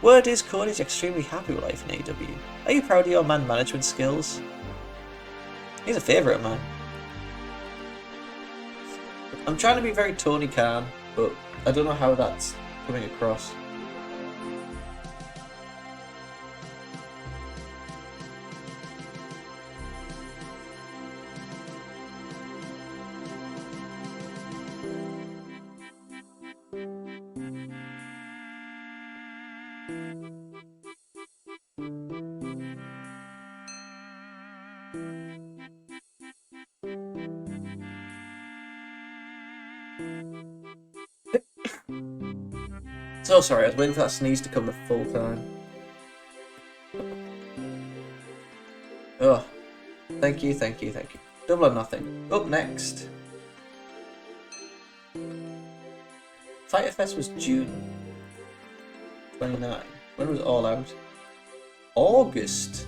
Word is Cody's extremely happy with life in AEW. Are you proud of your man management skills? He's a favourite of mine. I'm trying to be very Tony Khan, but I don't know how that's coming across. So sorry, I was waiting for that sneeze to come the full time. Oh, thank you. Double or Nothing. Up next. Fyter Fest was June 29. When was All Out? August.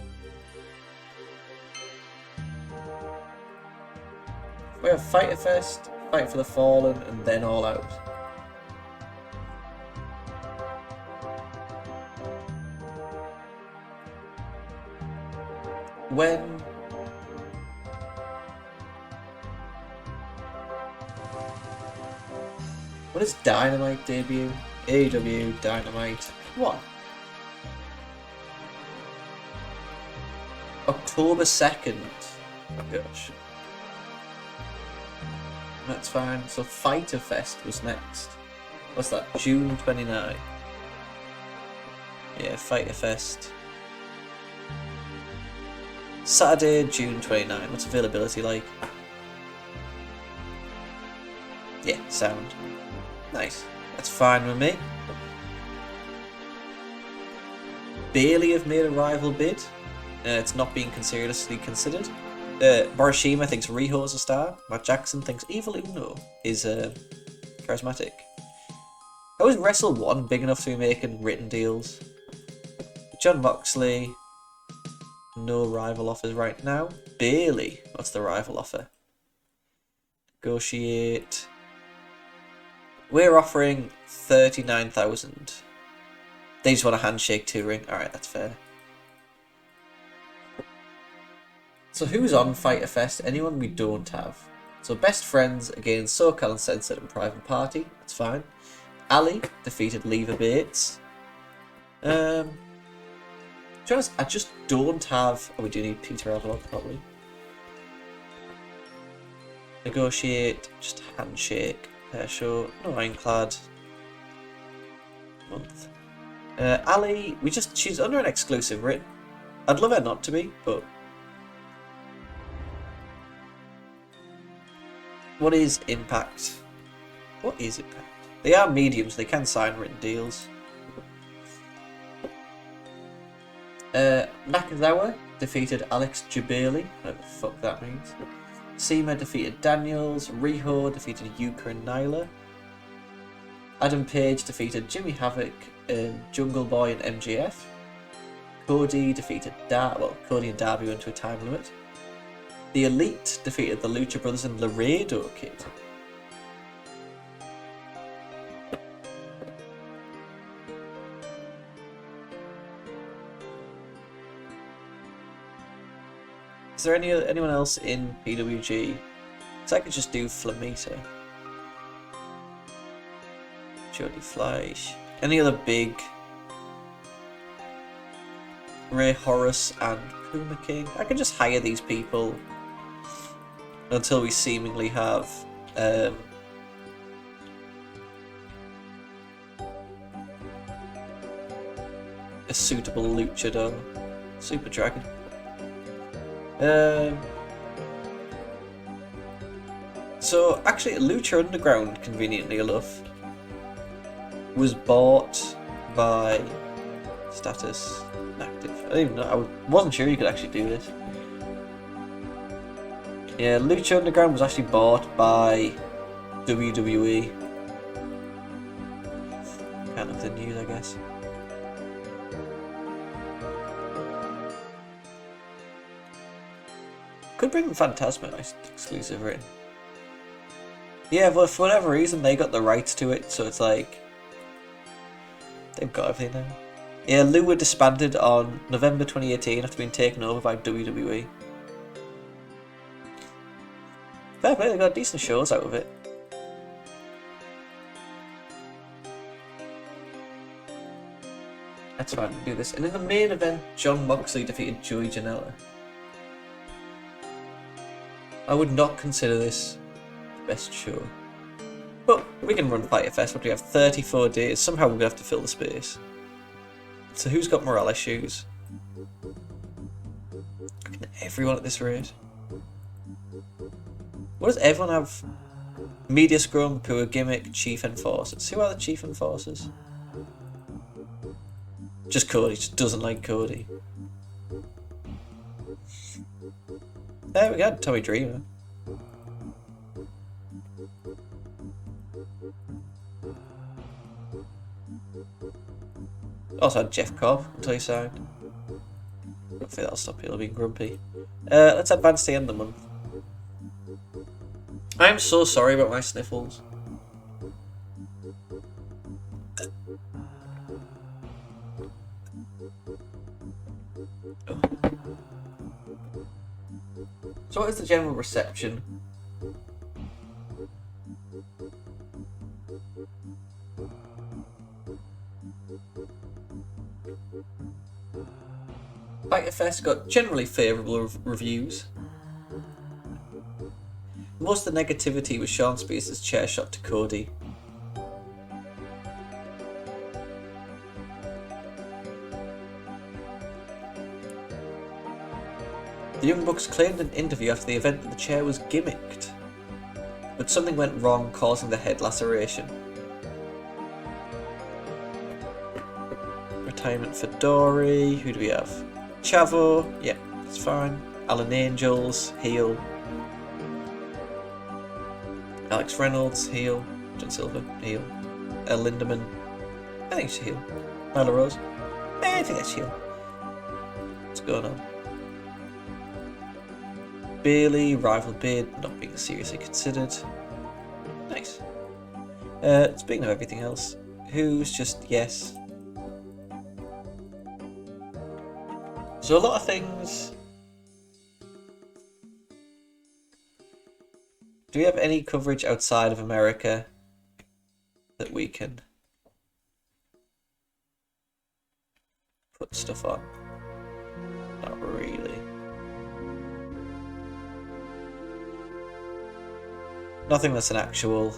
We have Fyter Fest, Fight for the Fallen, and then All Out. When is Dynamite debut? AEW Dynamite. What? October 2nd. Oh gosh. That's fine. So Fyter Fest was next. What's that? June 29. Yeah, Fyter Fest. Saturday, June 29. What's availability like? Yeah, sound. Nice. That's fine with me. Bailey have made a rival bid. It's not being seriously considered. Morishima thinks Riho's a star. Matt Jackson thinks Evil Uno is charismatic. How is Wrestle 1 big enough to be making written deals? John Moxley. No rival offers right now. Bailey. What's the rival offer? Negotiate. We're offering 39,000. They just want a handshake touring. Alright, that's fair. So who's on Fighter Fest? Anyone we don't have. So best friends against SoCal Uncensored and Private Party. That's fine. Ali defeated Leva Bates. To be honest, I just don't have... Oh, we do need Peter Avalon, probably. Negotiate. Just handshake. Hair show. No ironclad. Month. Ali, she's under an exclusive written. I'd love her not to be, but... What is Impact? What is Impact? They are mediums, they can sign written deals. Nakazawa defeated Alex Jabali, whatever the fuck that means. Seema defeated Daniels, Riho defeated Yuka and Nyla. Adam Page defeated Jimmy Havoc and Jungle Boy and MJF. Cody defeated Cody and Darby went to a time limit. The Elite defeated the Lucha Brothers and Laredo Kid. Is there anyone else in PWG? Because I could just do Flamita. Jody Fleisch. Any other big? Ray Horace and Puma King. I could just hire these people until we seemingly have a suitable luchador. Super Dragon. So actually Lucha Underground, conveniently enough, was bought by Status Active. I didn't even know, I wasn't sure you could actually do this. Yeah, Lucha Underground was actually bought by WWE. Kind of the news, I guess. Could bring Phantasma exclusive written. Yeah, but for whatever reason they got the rights to it, so it's like they've got everything now. Yeah, Lou were disbanded on November 2018 after being taken over by WWE. Fair play, they got decent shows out of it. That's fine, we'll do this. And in the main event, John Moxley defeated Joey Janela. I would not consider this the best show. But we can run Fighter Fest, but we have 34 days. Somehow we're going to have to fill the space. So who's got Morales shoes? Everyone at this rate. What does everyone have? Media Scrum, Pure Gimmick, Chief Enforcers. Who are the Chief Enforcers? Just Cody, just doesn't like Cody. There we go, Tommy Dreamer. Also had Jeff Cobb until he signed. Hopefully that'll stop people being grumpy. Let's advance to the end of the month. I'm so sorry about my sniffles. Oh. So what is the general reception? Fighter Fest got generally favourable reviews. Most of the negativity was Sean Spears' chair shot to Cody. The The Young Bucks claimed in an interview after the event that the chair was gimmicked, but something went wrong, causing the head laceration. Retirement for Dory. Who do we have? Chavo. Yeah, that's fine. Alan Angels, heel. Alex Reynolds, heel. John Silver, heel. El Lindemann, I think she's heel. Nyla Rose, I think that's heel. What's going on? Bailey, rival bid, not being seriously considered. Nice. Speaking of everything else, who's just yes? So a lot of things. Do we have any coverage outside of America that we can put stuff on? Not really. Nothing that's an actual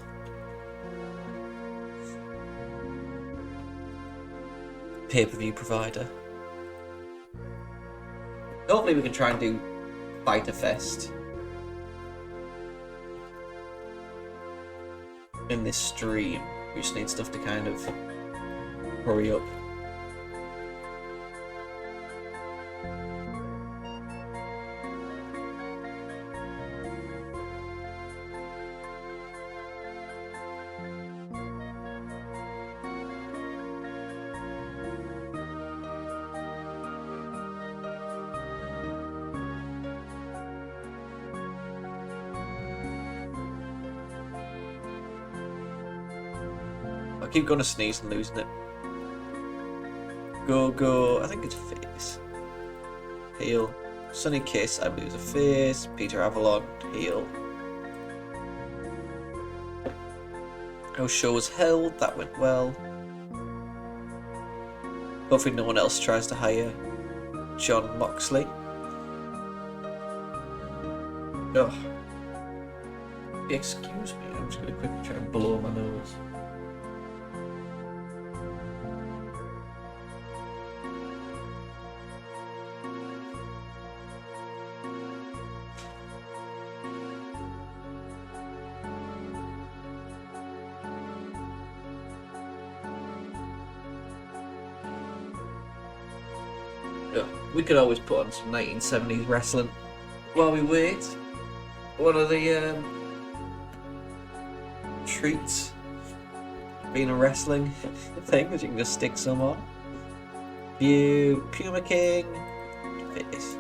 pay-per-view provider. Hopefully we can try and do Fighter Fest in this stream. We just need stuff to kind of hurry up. I keep going to sneeze and losing it. Go. I think it's face. Heel. Sunny Kiss, I believe, is a face. Peter Avalon, heel. No show was held. That went well. Hopefully no one else tries to hire John Moxley. Ugh. Excuse me, I'm just going to quickly try and blow my nose. We could always put on some 1970s wrestling while we wait. One of the treats being a wrestling thing is you can just stick some on. View, Puma King, face.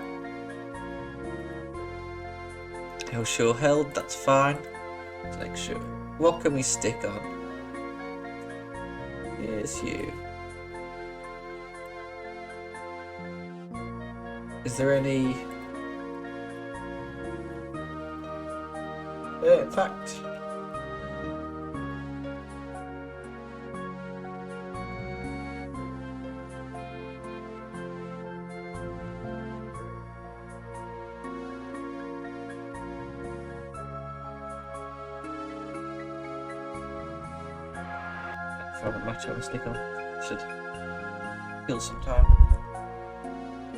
No show held, that's fine. Next show. What can we stick on? Here's you. Is there any... in fact... Found a match I will stick on. Should kill some time.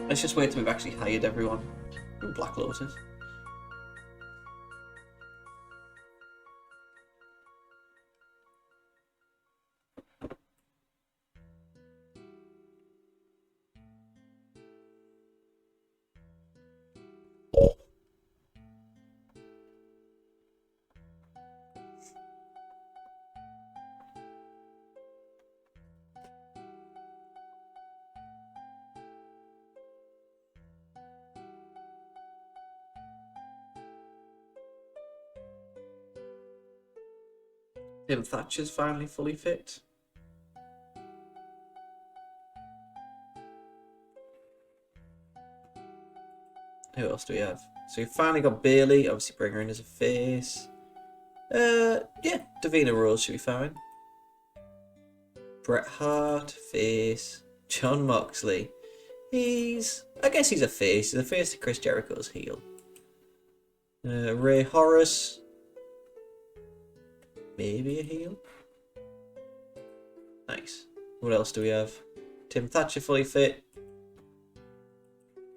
Let's just wait till we've actually hired everyone in Black Lotus. Tim Thatcher's finally fully fit. Who else do we have? So we finally got Bailey, obviously bring her in as a face. Yeah, Davina Rose should be fine. Bret Hart, face. John Moxley. I guess he's a face. He's a face to Chris Jericho's heel. Ray Horace. Maybe a heel. Nice. What else do we have? Tim Thatcher fully fit.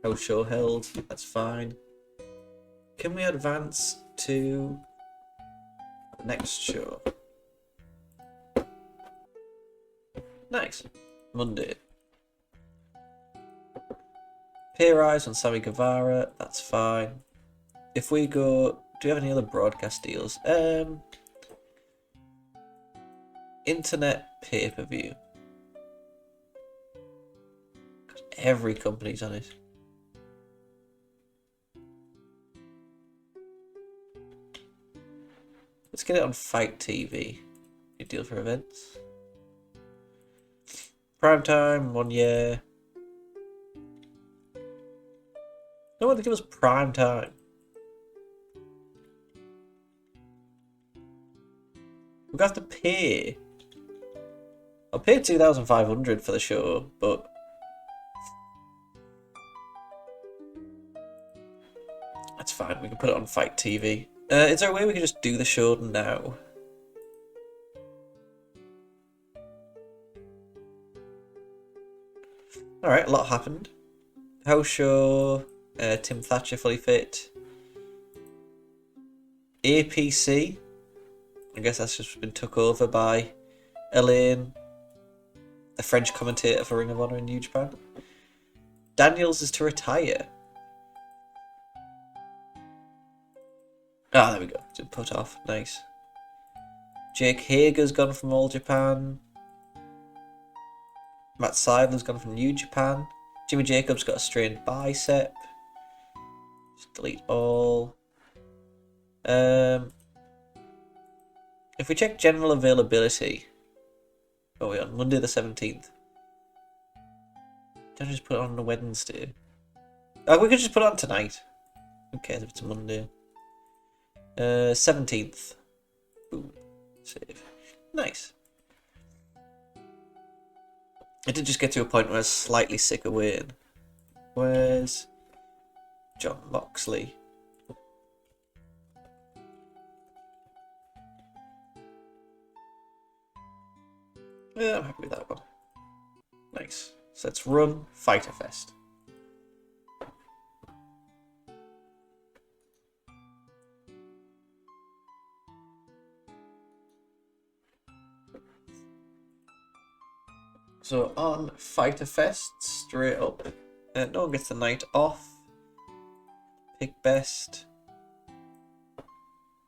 House show held. That's fine. Can we advance to the next show? Nice. Monday. Pay rise on Sammy Guevara, that's fine. If we go, do we have any other broadcast deals? Internet pay-per-view. Every company's on it. Let's get it on Fight TV. Good deal for events. Prime time, 1 year. No one to give us prime time. We've got to pay. I'll pay 2,500 for the show, but that's fine. We can put it on Fight TV. Is there a way we can just do the show now? Alright, a lot happened. House show, Tim Thatcher fully fit. APC, I guess that's just been took over by Elaine, the French commentator for Ring of Honor in New Japan. Daniels is to retire. Ah, there we go. It's been put off. Nice. Jake Hager's gone from All Japan. Matt Seidler's gone from New Japan. Jimmy Jacobs got a strained bicep. Just delete all. If we check general availability, oh, we're on Monday the 17th. Don't just put it on a Wednesday. Oh, we could just put it on tonight. Who cares if it's a Monday? 17th. Boom. Save. Nice. I did just get to a point where I was slightly sick of waiting. Where's John Moxley? Yeah, I'm happy with that one. Nice. So let's run Fighter Fest. So on Fighter Fest, straight up, no one gets the night off. Pick best.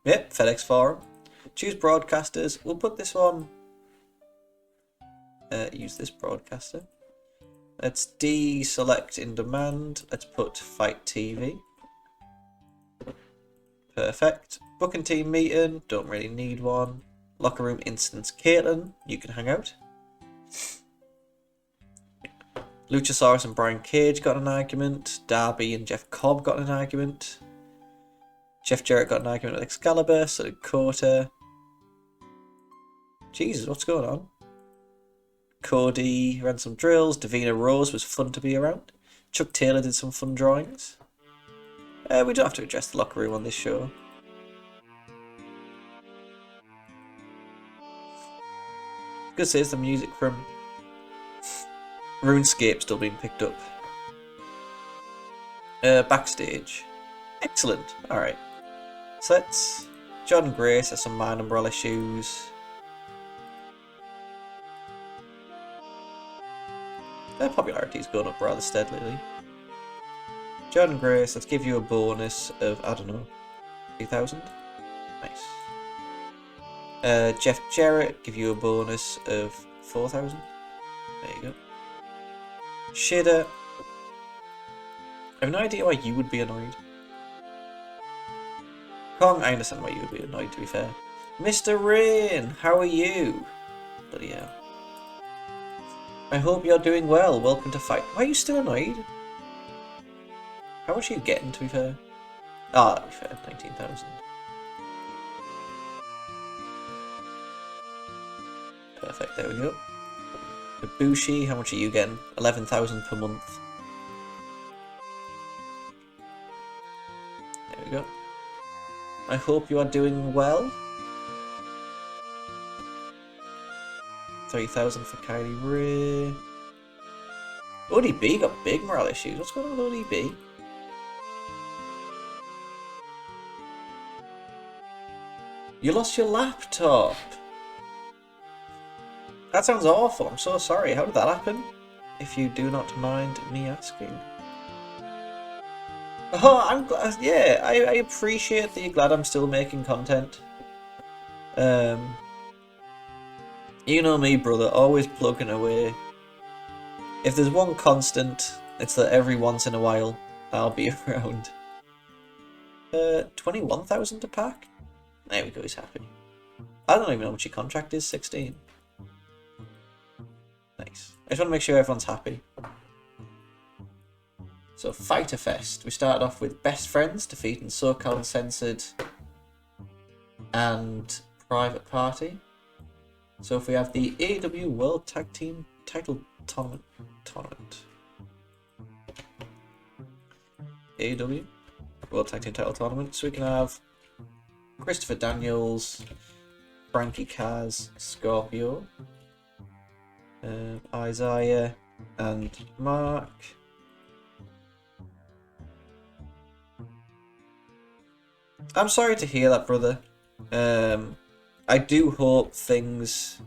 Yep, FedEx Forum. Choose broadcasters. We'll put this one. Use this broadcaster. Let's deselect in demand. Let's put Fight TV. Perfect. Booking team meeting. Don't really need one. Locker room instance. Caitlin, you can hang out. Luchasaurus and Brian Cage got in an argument. Darby and Jeff Cobb got in an argument. Jeff Jarrett got in an argument with Excalibur. So did Kota. Jesus, what's going on? Cody ran some drills. Davina Rose was fun to be around. Chuck Taylor did some fun drawings. We don't have to address the locker room on this show. Good to say, it's the music from RuneScape still being picked up. Backstage. Excellent. Alright. So let's... John Grace has some Man Umbrella shoes. Their popularity's going up rather steadily. John Grace, let's give you a bonus of, I don't know, 3,000? Nice. Jeff Jarrett, give you a bonus of 4,000. There you go. Shida. I have no idea why you would be annoyed. Kong, I understand why you would be annoyed, to be fair. Mr. Rain, how are you? Bloody hell. I hope you're doing well. Welcome to Fight. Why are you still annoyed? How much are you getting, to be fair? Ah, to be fair, 19,000. Perfect, there we go. Ibushi, how much are you getting? 11,000 per month. There we go. I hope you are doing well. 3,000 for Kylie Ray. ODB got big morale issues. What's going on with ODB? You lost your laptop. That sounds awful. I'm so sorry. How did that happen? If you do not mind me asking. Oh, I'm glad. Yeah, I appreciate that you're glad I'm still making content. You know me, brother, always plugging away. If there's one constant, it's that every once in a while I'll be around. 21,000 a pack? There we go, he's happy. I don't even know how much your contract is, 16. Nice. I just want to make sure everyone's happy. So, Fighter Fest. We started off with Best Friends, defeating SoCal Uncensored and Private Party. So if we have the AEW World Tag Team Title Tournament. AEW World Tag Team Title Tournament. So we can have Christopher Daniels, Frankie Kaz, Scorpio, Isaiah, and Mark. I'm sorry to hear that, brother. I do hope things...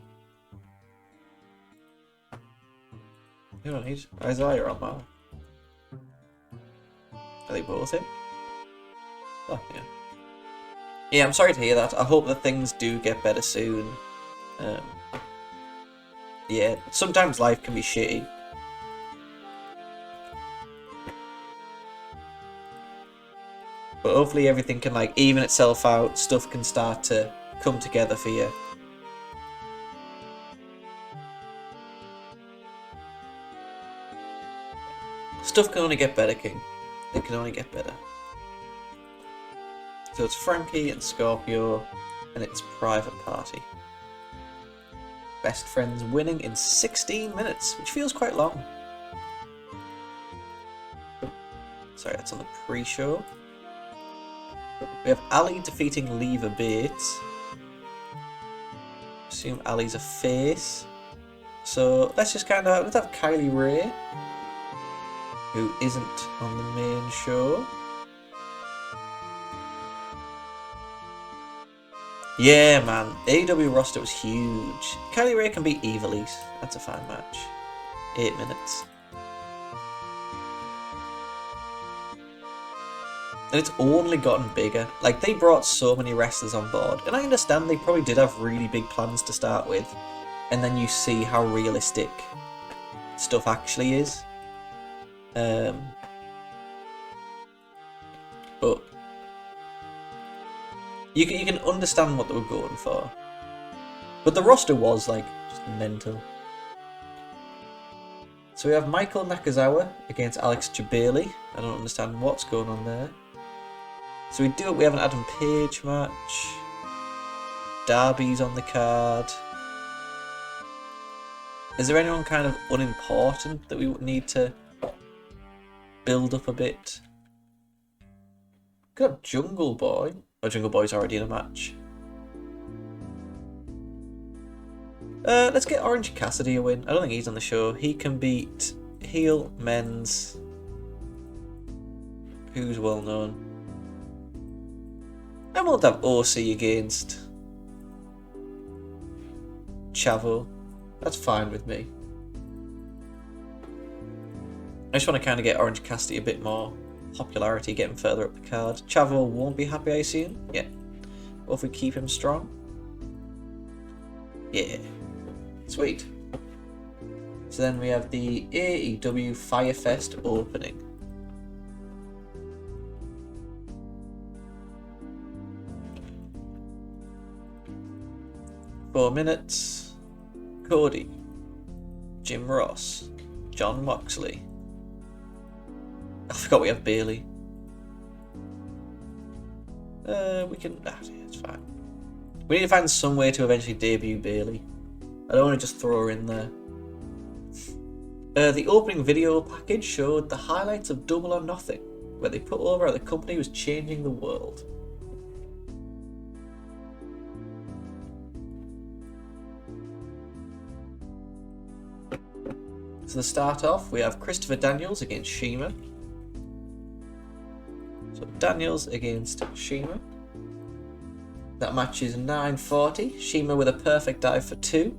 You don't need Isaiah or Mark. Are they both in? Oh, yeah. Yeah, I'm sorry to hear that. I hope that things do get better soon. Yeah, sometimes life can be shitty. But hopefully everything can like even itself out, stuff can start to come together for you. Stuff can only get better, King. It can only get better. So it's Frankie and Scorpio, and it's Private Party. Best Friends winning in 16 minutes, which feels quite long. Sorry, that's on the pre-show. We have Ali defeating Lever Bates. Assume Ali's a face. So let's just let's have Kylie Ray, who isn't on the main show. Yeah, man, AEW roster was huge. Kylie Ray can beat Evilise. That's a fine match. 8 minutes. And it's only gotten bigger. Like, they brought so many wrestlers on board. And I understand they probably did have really big plans to start with. And then you see how realistic stuff actually is. But you can understand what they were going for. But the roster was, like, just mental. So we have Michael Nakazawa against Alex Jabali. I don't understand what's going on there. So we have an Adam Page match. Darby's on the card. Is there anyone kind of unimportant that we need to build up a bit? Got Jungle Boy. Oh, Jungle Boy's already in a match. Let's get Orange Cassidy a win. I don't think he's on the show. He can beat heel men's. Who's well known. And we'll have OC against Chavo. That's fine with me. I just want to kind of get Orange Cassidy a bit more popularity, get him further up the card. Chavo won't be happy, I assume. Yeah. Or if we keep him strong. Yeah. Sweet. So then we have the AEW Firefest opening. Four minutes. Cody, Jim Ross, John Moxley. I forgot we have Bailey. We can. It's fine. We need to find some way to eventually debut Bailey. I don't want to just throw her in there. The opening video package showed the highlights of Double or Nothing, where they put over how the company was changing the world. So to start off, we have Christopher Daniels against Shima. So Daniels against Shima. That match is 9:40. Shima with a perfect dive for 2.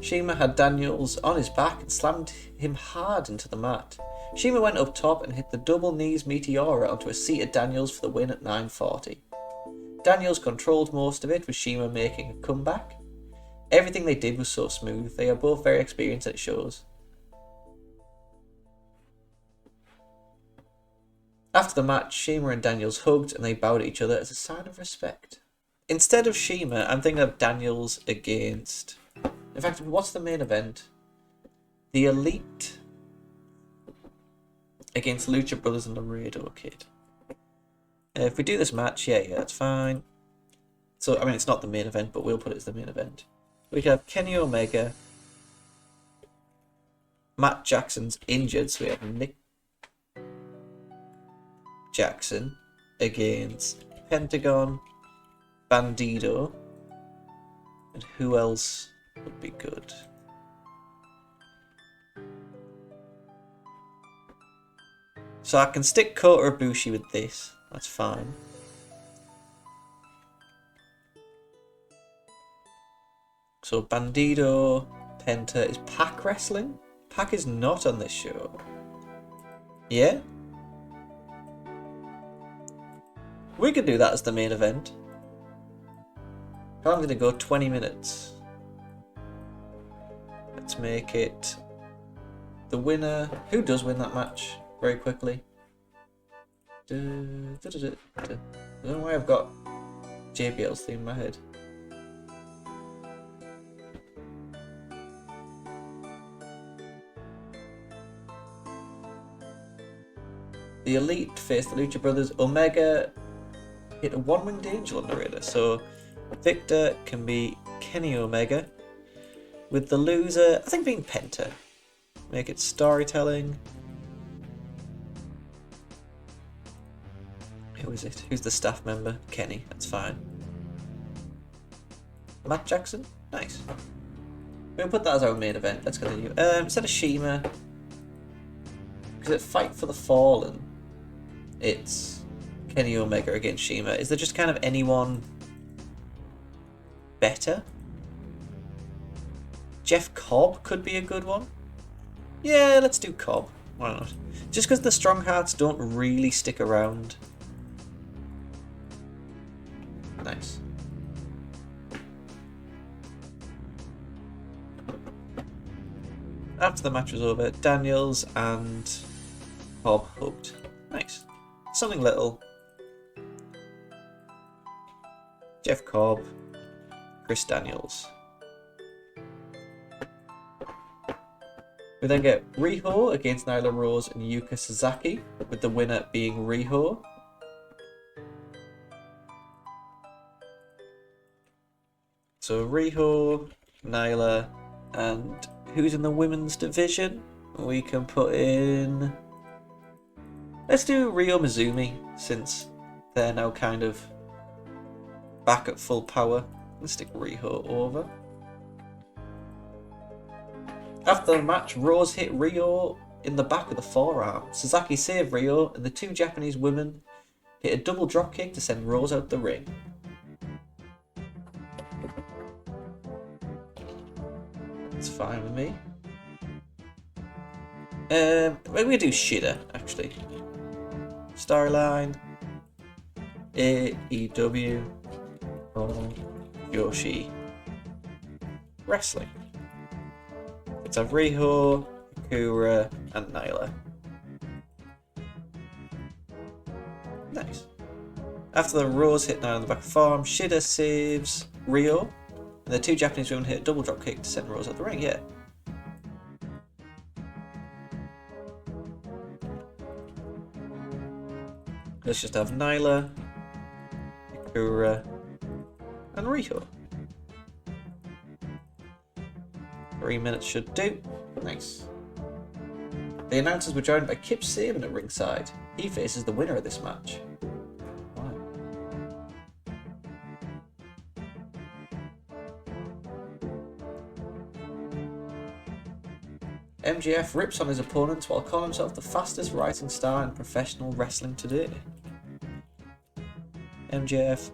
Shima had Daniels on his back and slammed him hard into the mat. Shima went up top and hit the double knees Meteora onto a seated Daniels for the win at 9:40. Daniels controlled most of it, with Shima making a comeback. Everything they did was so smooth. They are both very experienced and it shows. After the match, Shima and Daniels hugged and they bowed at each other as a sign of respect. Instead of Shima, I'm thinking of Daniels against... In fact, what's the main event? The Elite against Lucha Brothers and Laredo Kid. If we do this match, yeah, that's fine. So, I mean, it's not the main event, but we'll put it as the main event. We have Kenny Omega. Matt Jackson's injured, so we have Nick Jackson against Pentagon, Bandido, and who else would be good? So I can stick Kota Ibushi with this, that's fine. So Bandido, Penta, is Pac wrestling? Pac is not on this show. Yeah? We could do that as the main event. I'm going to go 20 minutes. Let's make it the winner. Who does win that match very quickly? I don't know why I've got JBL's theme in my head. The Elite face the Lucha Brothers. Omega hit a one-winged angel on the radar, so Victor can be Kenny Omega, with the loser, I think, being Penta. Make it storytelling. Who is it? Who's the staff member? Kenny, that's fine. Matt Jackson? Nice. We'll put that as our main event. Let's continue. Instead of Shima, because at Fight for the Fallen, it's Kenny Omega against Shima. Is there just kind of anyone better? Jeff Cobb could be a good one. Yeah, let's do Cobb. Why not? Just because the Strong Hearts don't really stick around. Nice. After the match was over, Daniels and Cobb hugged. Nice. Something little. Jeff Cobb, Chris Daniels. We then get Riho against Nyla Rose and Yuka Sasaki, with the winner being Riho. So Riho, Nyla, and who's in the women's division? We can put in... Let's do Ryo Mizumi, since they're now kind of back at full power. Let's stick Riho over. After the match, Rose hit Ryo in the back with a forearm. Sasaki saved Ryo, and the two Japanese women hit a double dropkick to send Rose out the ring. It's fine with me. Maybe we do Shida, actually. Storyline, AEW, or Yoshi. Wrestling. Let's have Riho, Akura, and Nyla. Nice. After the Rose hit Nyla on the back of the forearm, Shida saves Ryo, and the two Japanese women hit a double drop kick to send Rose out the ring, yeah. Let's just have Nyla, Akura, and Riho. 3 minutes should do. Nice. The announcers were joined by Kip Saban at ringside. He faces the winner of this match. Wow. MJF rips on his opponents while calling himself the fastest rising star in professional wrestling today. MJF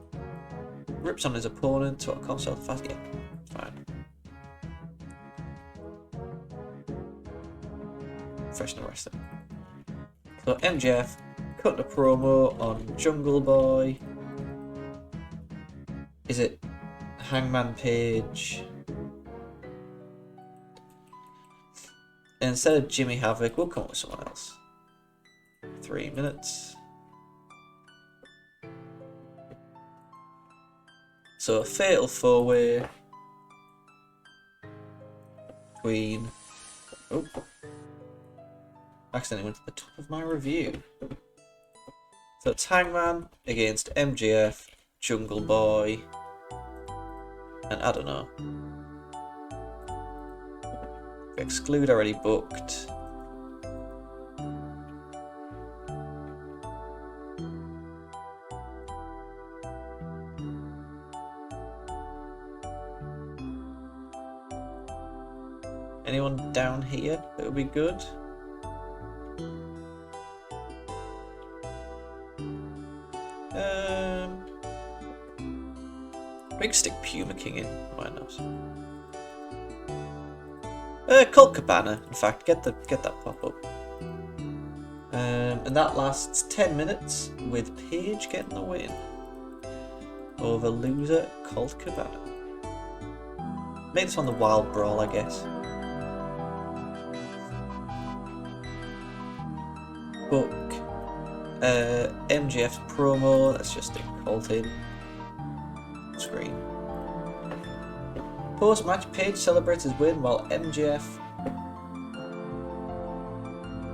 rips on his opponent to calm himself fast. Yeah, fine. Professional wrestling. So MJF cut a promo on Jungle Boy. Is it Hangman Page? And instead of Jimmy Havoc, we'll come up with someone else. 3 minutes. So a fatal 4-way between. Oh, accidentally went to the top of my review. So it's Hangman against MJF, Jungle Boy, and I don't know. Exclude already booked. Anyone down here that would be good? We can stick Puma King in, why not? Colt Cabana, in fact, get that pop up. And that lasts 10 minutes with Paige getting the win over loser Colt Cabana. Make this one the Wild Brawl, I guess. Book MJF's promo. Let's just stick Colt in. Screen. Post-match, Paige celebrates his win while MJF.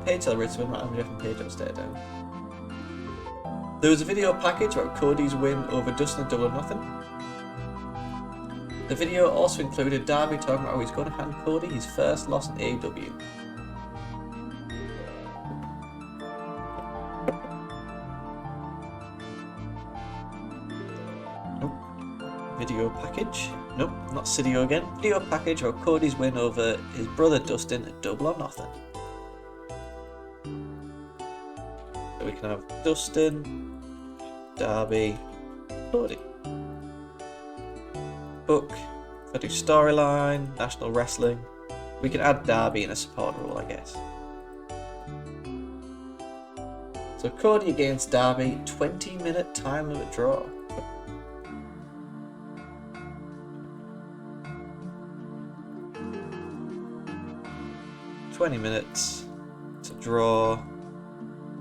Paige celebrates his win while MJF and Paige upstairs down. There was a video package about Cody's win over Dustin at Double or Nothing. The video also included Darby talking about how he's going to hand Cody his first loss in AEW. Video package. Nope, not Cidio again. Video package about Cody's win over his brother Dustin at Double or Nothing. So we can have Dustin, Darby, Cody. Book. I do storyline, national wrestling. We can add Darby in a support role, I guess. So Cody against Darby, 20-minute time limit draw. $20 minutes to draw,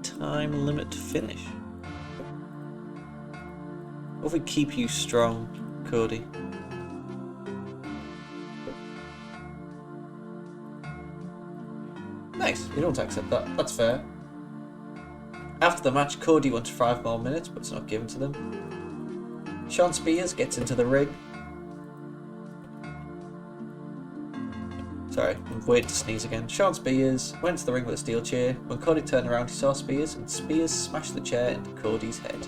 time limit to finish. What if we keep you strong, Cody? Nice, you don't accept that, that's fair. After the match, Cody wants 5 more minutes, but it's not given to them. Sean Spears gets into the ring. Sorry, I'm waiting to sneeze again. Sean Spears went to the ring with a steel chair. When Cody turned around, he saw Spears, and Spears smashed the chair into Cody's head.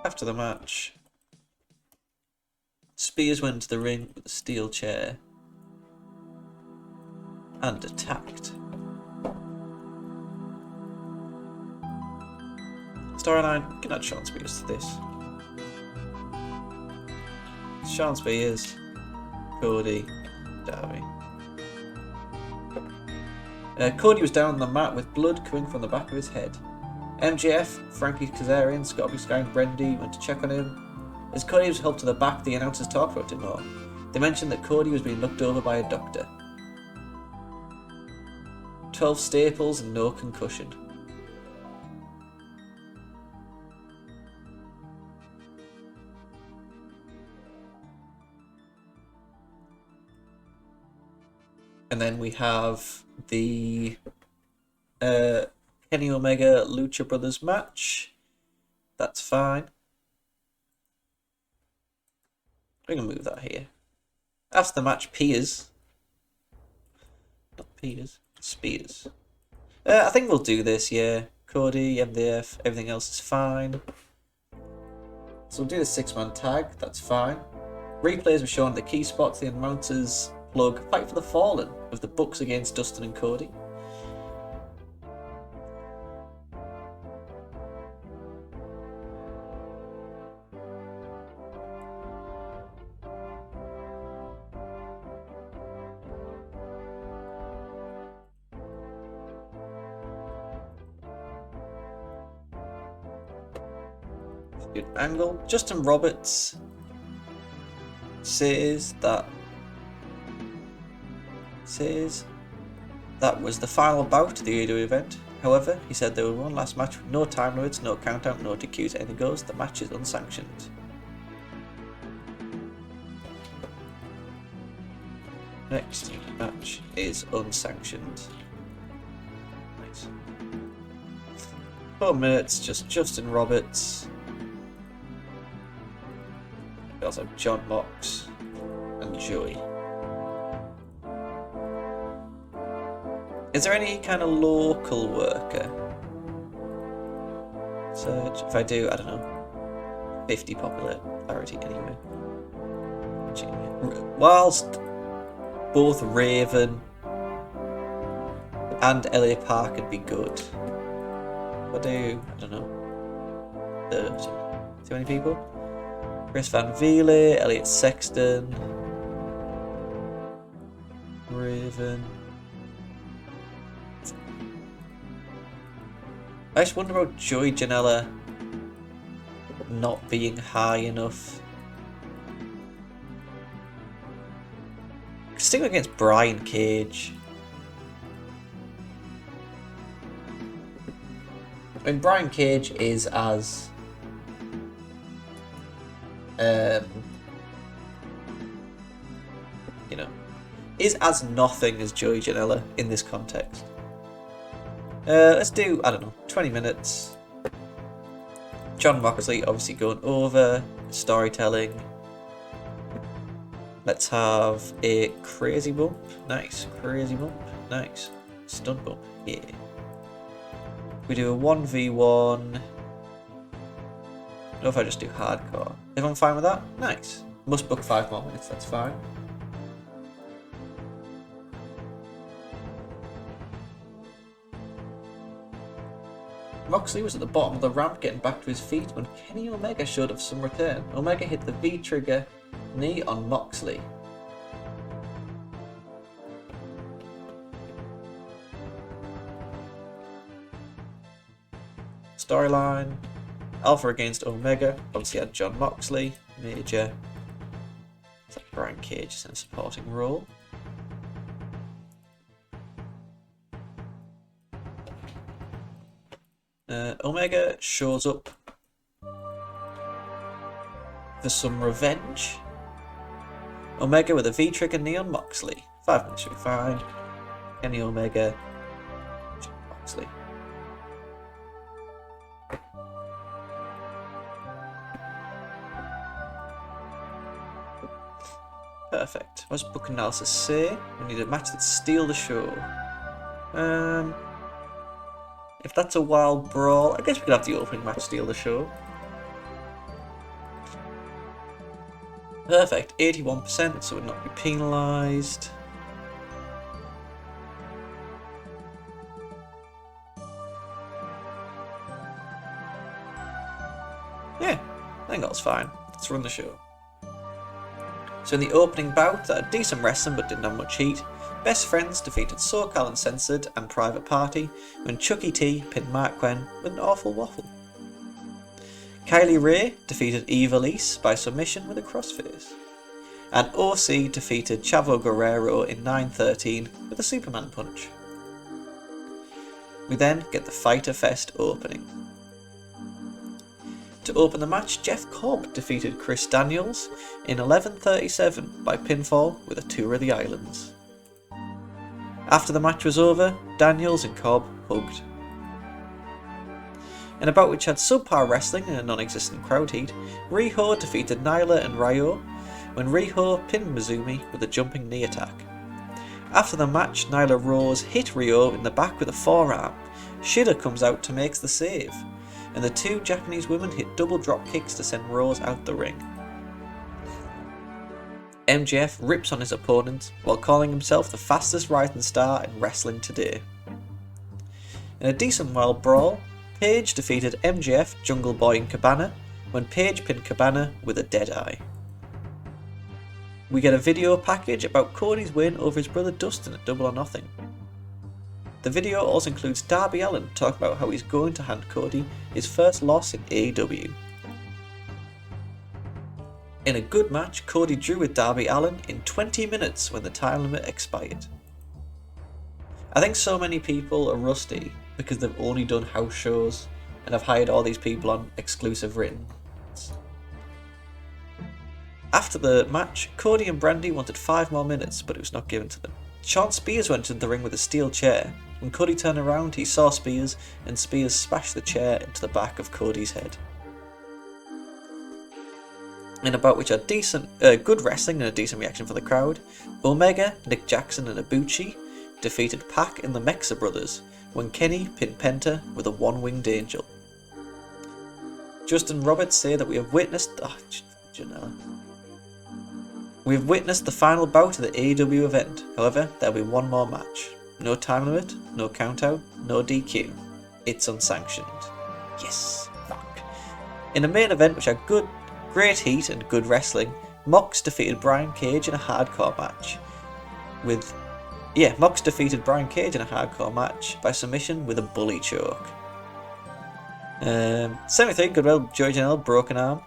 After the match, Spears went to the ring with a steel chair and attacked. Storyline, can add Sean Spears to this. Sean Spears, Cody, Darby. Cody was down on the mat with blood coming from the back of his head. MJF, Frankie Kazarian, Scott Sky and Brendy went to check on him. As Cody was helped to the back, the announcers talked about it more. They mentioned that Cody was being looked over by a doctor. 12 staples and no concussion. And then we have the Kenny Omega Lucha Brothers match. That's fine. We're going to move that here. After the match, Spears. I think we'll do this, yeah. Cody, MDF, everything else is fine. So we'll do the 6-man tag, that's fine. Replays were shown the key spots, the announcers plug Fight for the Fallen with the Bucks against Dustin and Cody. Good angle. Justin Roberts says that was the final bout of the AEW event. However, he said there was one last match with no time limits, no countdown, no DQs, anything goes. The match is unsanctioned. Next match is unsanctioned. Nice. 4 minutes, just Justin Roberts. We also have John Mox and Joey. Is there any kind of local worker? Search. If I do, I don't know, 50 popularity anyway. Whilst both Raven and LA Park would be good. I don't know, 30. Too many people? Chris Van Vele, Elliot Sexton, Raven. I just wonder about Joey Janela not being high enough. Stick against Brian Cage. I mean, Brian Cage is as is as nothing as Joey Janela in this context. Let's do, I don't know, 20 minutes. John Moxley obviously going over, storytelling. Let's have a crazy bump. Nice. Crazy bump. Nice. Stunt bump. Yeah. We do a 1v1. I don't know if I just do hardcore. If I'm fine with that, nice. Must book 5 more minutes, that's fine. Moxley was at the bottom of the ramp getting back to his feet when Kenny Omega showed up some return. Omega hit the V-trigger knee on Moxley. Storyline. Alpha against Omega. Obviously had John Moxley. Major. It's like Brian Cage is in a supporting role. Omega shows up for some revenge. Omega with a V-trigger knee on Moxley. 5 minutes should be fine. Kenny Omega. John Moxley. Perfect. What's book analysis say? We need a match that steal the show. If that's a wild brawl, I guess we could have the opening match steal the show. Perfect. 81%, so it would not be penalised. Yeah, I think that's fine. Let's run the show. So in the opening bout, that had decent wrestling but didn't have much heat. Best Friends defeated SoCal Uncensored and Private Party when Chucky T pinned Mark Quinn with an awful waffle. Kylie Ray defeated Eva Lise by submission with a crossface. And OC defeated Chavo Guerrero in 9:13 with a Superman punch. We then get the Fyter Fest opening. To open the match, Jeff Cobb defeated Chris Daniels in 11:37 by pinfall with a tour of the islands. After the match was over, Daniels and Cobb hugged. In a bout which had subpar wrestling and a non-existent crowd heat, Riho defeated Nyla and Ryo when Riho pinned Mizumi with a jumping knee attack. After the match, Nyla Rose hit Ryo in the back with a forearm. Shida comes out to make the save, and the two Japanese women hit double drop kicks to send Rose out the ring. MJF rips on his opponent while calling himself the fastest rising star in wrestling today. In a decent wild brawl, Paige defeated MJF, Jungle Boy and Cabana when Paige pinned Cabana with a dead eye. We get a video package about Cody's win over his brother Dustin at Double or Nothing. The video also includes Darby Allin talking about how he's going to hand Cody his first loss in AEW. In a good match, Cody drew with Darby Allin in 20 minutes when the time limit expired. I think so many people are rusty because they've only done house shows and have hired all these people on exclusive written. After the match, Cody and Brandy wanted 5 more minutes, but it was not given to them. Sean Spears went into the ring with a steel chair. When Cody turned around, he saw Spears, and Spears smashed the chair into the back of Cody's head. In a bout which had good wrestling and a decent reaction for the crowd, Omega, Nick Jackson and Ibushi defeated Pac and the Mexa Brothers when Kenny pinned Penta with a one-winged angel. Justin Roberts say that we have witnessed we have witnessed the final bout of the AEW event. However, there will be one more match. No time limit, no countout, no DQ. It's unsanctioned. Yes, fuck. In a main event which had great heat and good wrestling, Mox defeated Brian Cage in a hardcore match. Mox defeated Brian Cage in a hardcore match by submission with a bully choke. 73, Goodwill, Joey Janela, broken arm.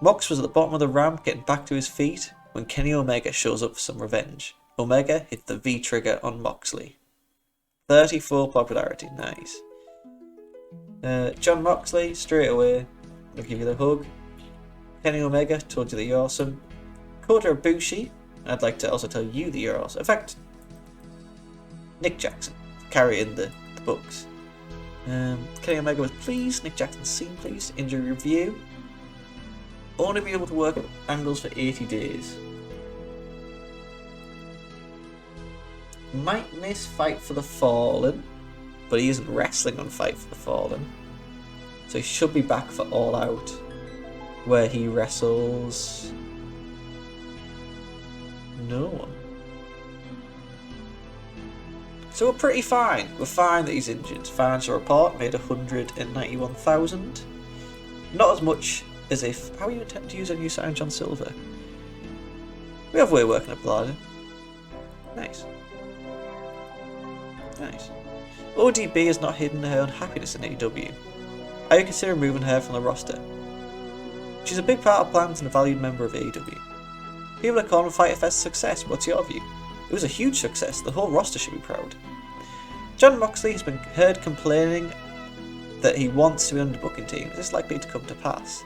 Mox was at the bottom of the ramp getting back to his feet when Kenny Omega shows up for some revenge. Omega hit the V trigger on Moxley. 34 popularity, nice. John Moxley, straight away, I'll give you the hug. Kenny Omega, told you that you're awesome. Kota Ibushi, I'd like to also tell you that you're awesome. In fact, Nick Jackson, carry in the books. Kenny Omega was pleased. Nick Jackson scene please. Injury review. Only be able to work angles for 80 days. Might miss Fight for the Fallen, but he isn't wrestling on Fight for the Fallen. So he should be back for All Out, where he wrestles no one. So we're pretty fine. We're fine that he's injured. Financial report made 191,000. Not as much as if... How are you intending to use a new sign John Silver? We have way working up Blarden. Nice. Nice. ODB has not hidden her unhappiness in AEW. Are you considering moving her from the roster? She's a big part of plans and a valued member of AEW. People are calling Fyter Fest a success. What's your view? It was a huge success. The whole roster should be proud. John Moxley has been heard complaining that he wants to be on the booking team. Is this likely to come to pass?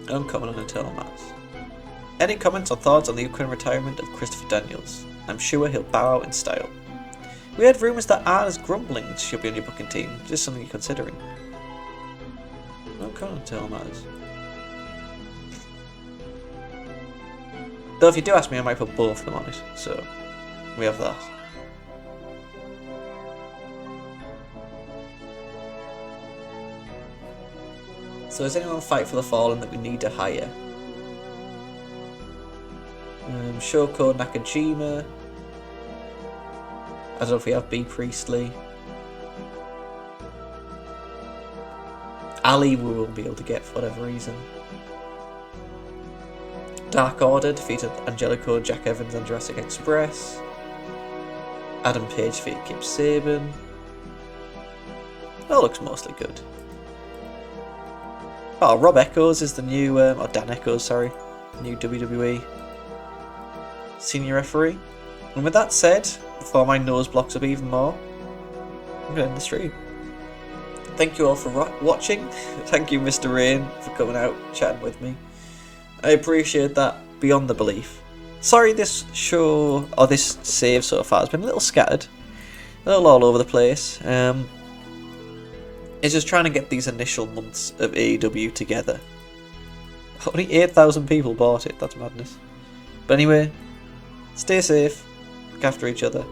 Uncommon and internal matters. Any comments or thoughts on the upcoming retirement of Christopher Daniels? I'm sure he'll bow out in style. We heard rumours that Arna's Grumblings should be on your booking team. Is this something you're considering? Uncommon and internal matters. Though if you do ask me, I might put both of them on it. So, we have that. So is anyone Fight for the Fallen that we need to hire? Shoko Nakajima. I don't know if we have B Priestley. Ali we won't be able to get for whatever reason. Dark Order defeated Angelico, Jack Evans and Jurassic Express. Adam Page defeated Kip Saban. That looks mostly good. Oh, Rob Echoes is the new, or Dan Echoes, sorry, new WWE senior referee. And with that said, before my nose blocks up even more, I'm going to end the stream. Thank you all for watching. Thank you, Mr. Rain, for coming out, chatting with me. I appreciate that beyond the belief. Sorry this show, or this save so far, has been a little scattered. A little all over the place. It's just trying to get these initial months of AEW together. Only 8,000 people bought it, that's madness. But anyway, stay safe, look after each other.